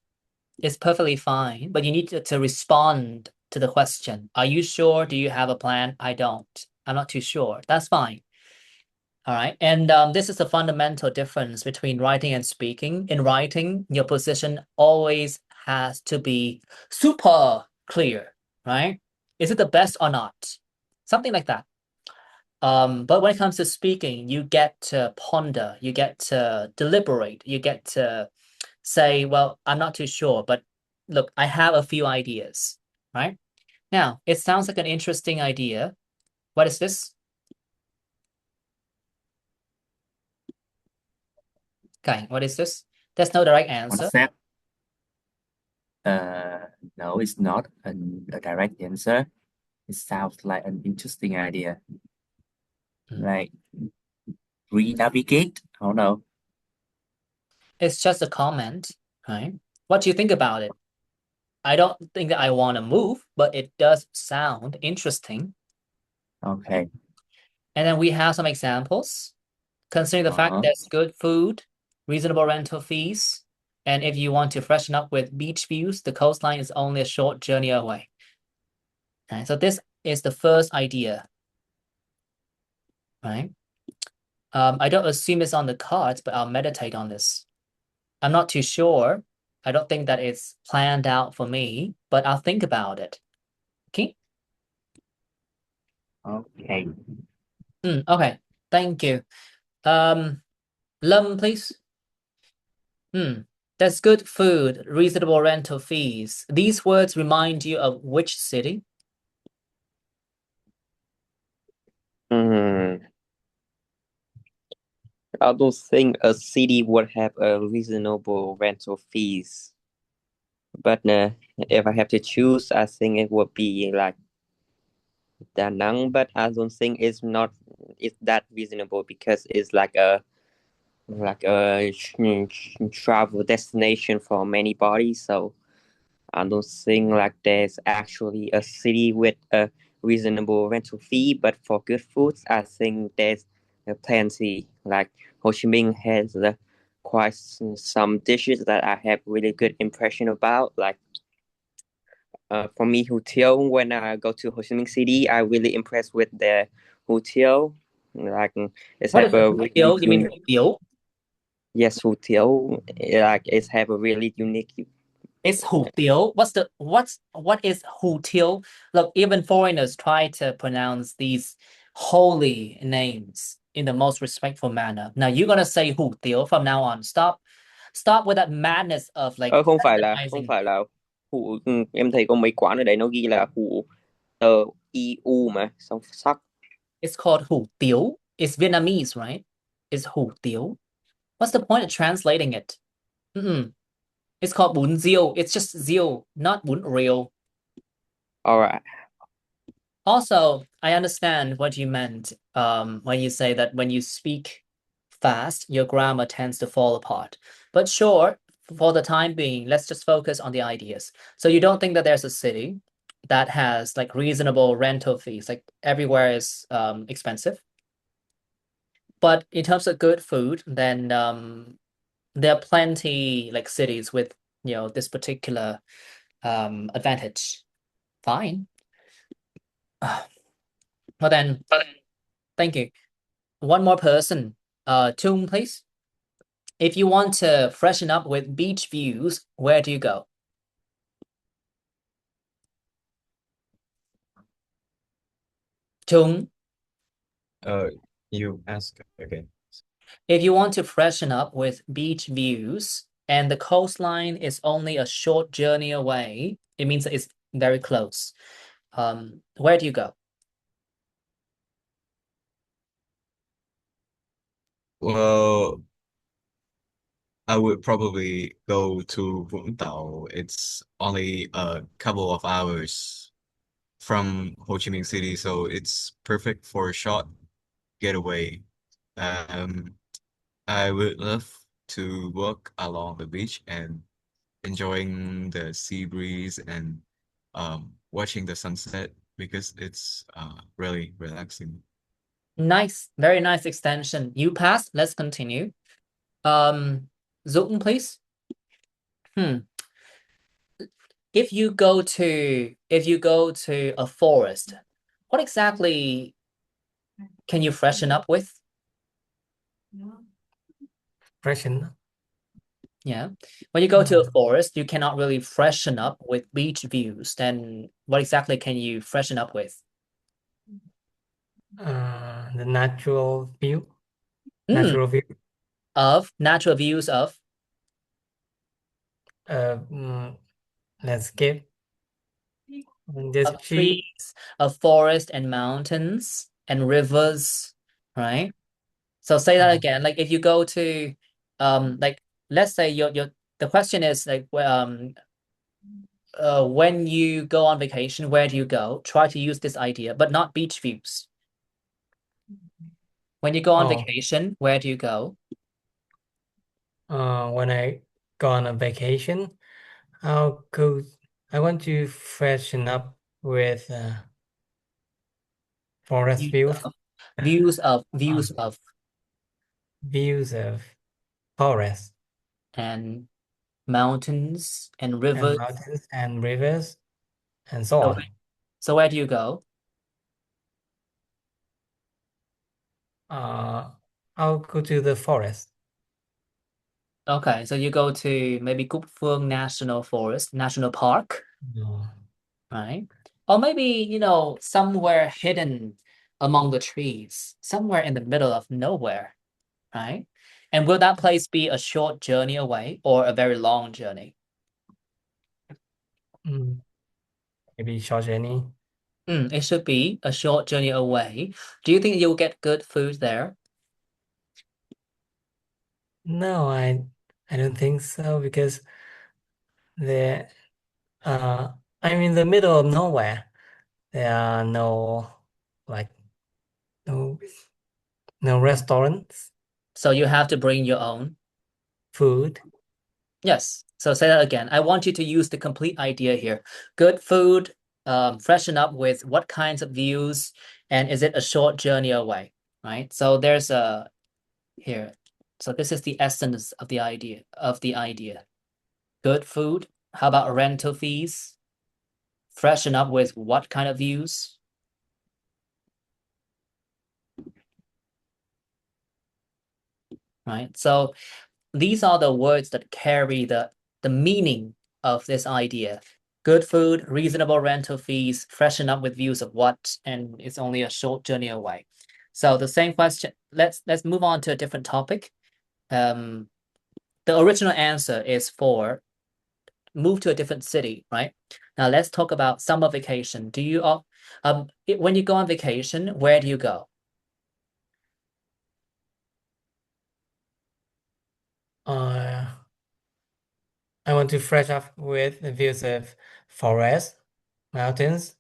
It's perfectly fine, but you need to respond to the question. Are you sure? Do you have a plan? I don't. I'm not too sure. That's fine. All right. And this is a fundamental difference between writing and speaking. In writing, your position always has to be super clear, right? Is it the best or not? Something like that. But when it comes to speaking, you get to ponder, you get to deliberate, you get to say, well, I'm not too sure, but look, I have a few ideas, right? Now, it sounds like an interesting idea. What is this? Okay, what is this? There's no direct answer. Concept. No, it's not a direct answer. It sounds like an interesting idea. Like re-navigate? I don't know. It's just a comment, right? What do you think about it? I don't think that I want to move, but it does sound interesting. Okay. And then we have some examples. Considering the fact there's good food, reasonable rental fees, and if you want to freshen up with beach views, the coastline is only a short journey away. Okay, so this is the first idea, right? I don't assume it's on the cards, but I'll meditate on this. I'm not too sure. I don't think that it's planned out for me, but I'll think about it. Okay? Okay. Okay, thank you. Lum, please. There's good food, reasonable rental fees. These words remind you of which city? I don't think a city would have a reasonable rental fees. But if I have to choose, I think it would be like Da Nang. But I don't think it's that reasonable because it's like a travel destination for many bodies. So I don't think like there's actually a city with a reasonable rental fee. But for good foods, I think there's plenty. Like Ho Chi Minh has quite some dishes that I have really good impression about. Like for me, hotel, when I go to Ho Chi Minh City, I really impressed with the hotel. Like it's What have is a hủ really tiếu? You mean unique. hủ tiếu? Yes, hotel. Like it's have a really unique. It's hủ tiếu. What is hủ tiếu? Look, even foreigners try to pronounce these holy names. in the most respectful manner. Now you're gonna say hủ tiếu from now on. Stop with that madness of like Không standardizing. phải là hủ, em thấy có mấy quán ở đấy nó ghi là hủ IU mà xong sắc. It's called hủ tiếu. It's Vietnamese, right? It's hủ tiếu. What's the point of translating it? It's called bún riêu. It's just riêu, not bún riêu. All right. Also, I understand what you meant when you say that when you speak fast, your grammar tends to fall apart. But sure, for the time being, let's just focus on the ideas. So you don't think that there's a city that has like reasonable rental fees, like everywhere is expensive. But in terms of good food, then there are plenty like cities with this particular advantage. Fine. Well then, thank you. One more person. Chung, please. If you want to freshen up with beach views, where do you go? Chung, You ask again. if you want to freshen up with beach views and the coastline is only a short journey away, it means that it's very close. Where do you go? Well, I would probably go to Vũng Tàu. It's only a couple of hours from Ho Chi Minh City, so it's perfect for a short getaway. I would love to walk along the beach and enjoying the sea breeze and watching the sunset because it's really relaxing. Nice, very nice extension. You passed. Let's continue. Zoltan, please. If you go to a forest, what exactly can you freshen up with? Freshen. Yeah. When you go to a forest, you cannot really freshen up with beach views. Then what exactly can you freshen up with? The natural view. Natural view. Natural views of landscape. This of trees, of forest and mountains and rivers, right? So say that again. Like if you go to like let's say your the question is like when you go on vacation, where do you go? Try to use this idea, but not beach views. When you go on vacation, where do you go? When I go on a vacation, I want to freshen up with forest views. Views of Views of forest and mountains and rivers. And so on. So where do you go? I'll go to the forest. Okay, so you go to maybe Cúc Phương National Forest, National Park, right? Or maybe, somewhere hidden among the trees, somewhere in the middle of nowhere, right? And will that place be a short journey away or a very long journey? Maybe short journey. It should be a short journey away. Do you think you'll get good food there? No, I don't think so because I'm in the middle of nowhere. There are no restaurants. So you have to bring your own food. Yes. So say that again. I want you to use the complete idea here. Good food, freshen up with what kinds of views, and is it a short journey away, right? So there's a here. So this is the essence of the idea. Good food. How about rental fees? Freshen up with what kind of views? Right. So these are the words that carry the meaning of this idea. Good food, reasonable rental fees, freshen up with views of what, and it's only a short journey away. So the same question. Let's move on to a different topic. The original answer is for move to a different city, right? Now let's talk about summer vacation. Do you when you go on vacation, where do you go? I want to fresh up with the views of forests, mountains,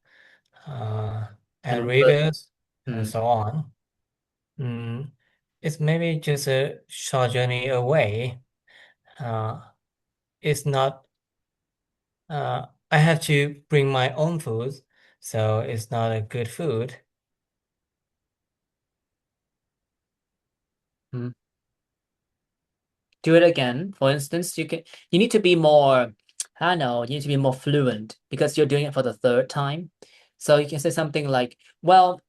and And rivers, and mm, so on. It's maybe just a short journey away. It's not, I have to bring my own food, so it's not a good food. do it again. For instance, you need to be more, I don't know, you need to be more fluent because you're doing it for the third time. So you can say something like, well,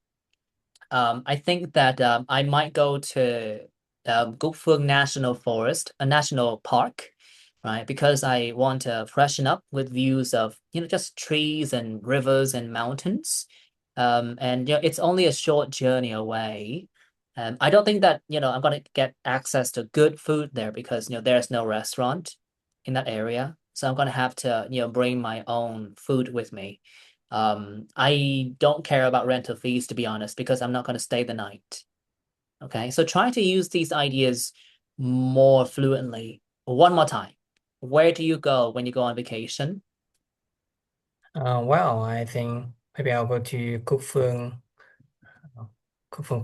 I think that I might go to Gukfeng National Forest, a national park, right? Because I want to freshen up with views of, just trees and rivers and mountains. And it's only a short journey away. I don't think that, I'm gonna get access to good food there because, there's no restaurant in that area. So I'm gonna have to, bring my own food with me. I don't care about rental fees, to be honest, because I'm not going to stay the night. Okay, so try to use these ideas more fluently. One more time. Where do you go when you go on vacation? Well, I think maybe I'll go to Kukfeng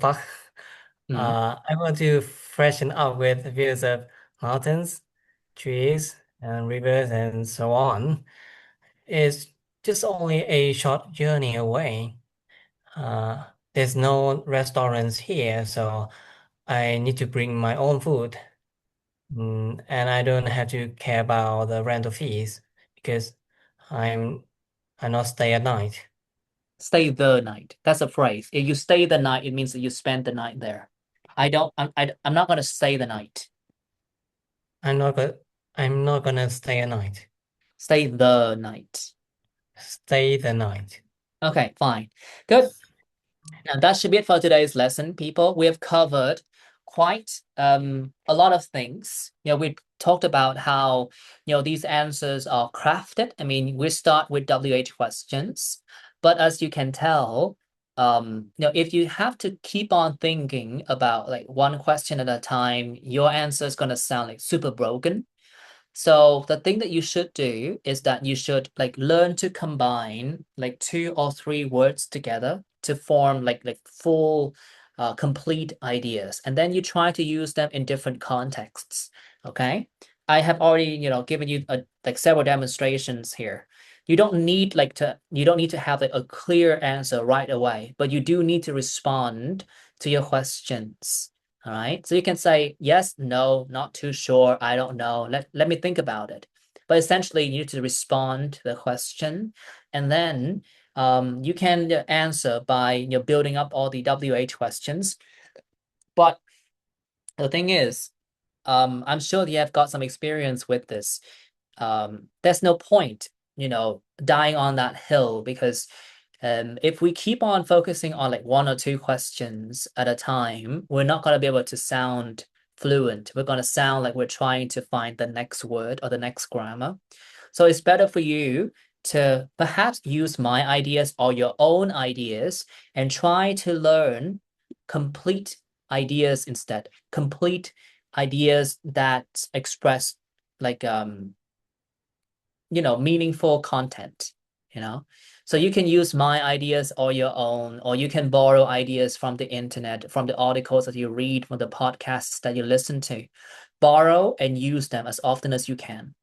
Park. Mm. I want to freshen up with views of mountains, trees, and rivers, and so on. It's just only a short journey away. There's no restaurants here, so I need to bring my own food. And I don't have to care about the rental fees because I'm I not stay at night. Stay the night. That's a phrase. If you stay the night, it means that you spend the night there. I'm not going to stay the night. I'm not go I'm not gonna stay at night. Stay the night. Stay the night. Okay, fine. Good. Now that should be it for today's lesson, people. We have covered quite a lot of things. We talked about how these answers are crafted. I mean, we start with WH questions, but as you can tell, if you have to keep on thinking about like one question at a time, your answer is gonna sound like super broken. So the thing that you should do is that you should like learn to combine like two or three words together to form like full complete ideas. And then you try to use them in different contexts. Okay. I have already, given you like several demonstrations here. You don't need to have like a clear answer right away, but you do need to respond to your questions. All right. So you can say yes, no, not too sure, I don't know. Let me think about it. But essentially, you need to respond to the question, and then you can answer by building up all the WH questions. But the thing is, I'm sure you have got some experience with this. There's no point, dying on that hill because if we keep on focusing on like one or two questions at a time, we're not going to be able to sound fluent. We're going to sound like we're trying to find the next word or the next grammar. So it's better for you to perhaps use my ideas or your own ideas and try to learn complete ideas instead. Complete ideas that express like meaningful content, so you can use my ideas or your own, or you can borrow ideas from the internet, from the articles that you read, from the podcasts that you listen to. Borrow and use them as often as you can.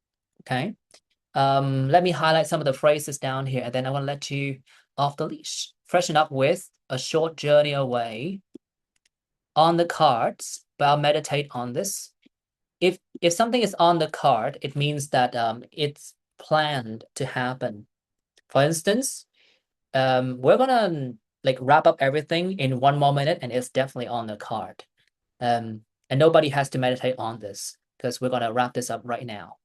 Okay. Let me highlight some of the phrases down here, and then I want to let you off the leash. Freshen up with a short journey away. On the cards, but I'll meditate on this. If something is on the card, it means that it's planned to happen. For instance, we're gonna like wrap up everything in one more minute, and it's definitely on the card. And nobody has to meditate on this because we're gonna wrap this up right now.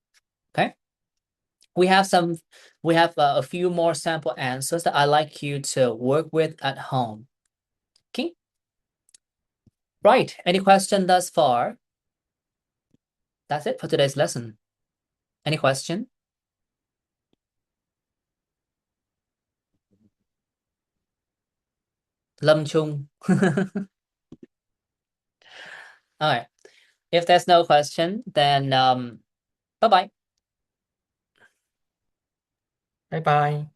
Okay. We have a few more sample answers that I like you to work with at home. Okay. Right. Any question thus far? That's it for today's lesson. Any question? Lâm Chung. All right. If there's no question, then bye-bye. Bye bye.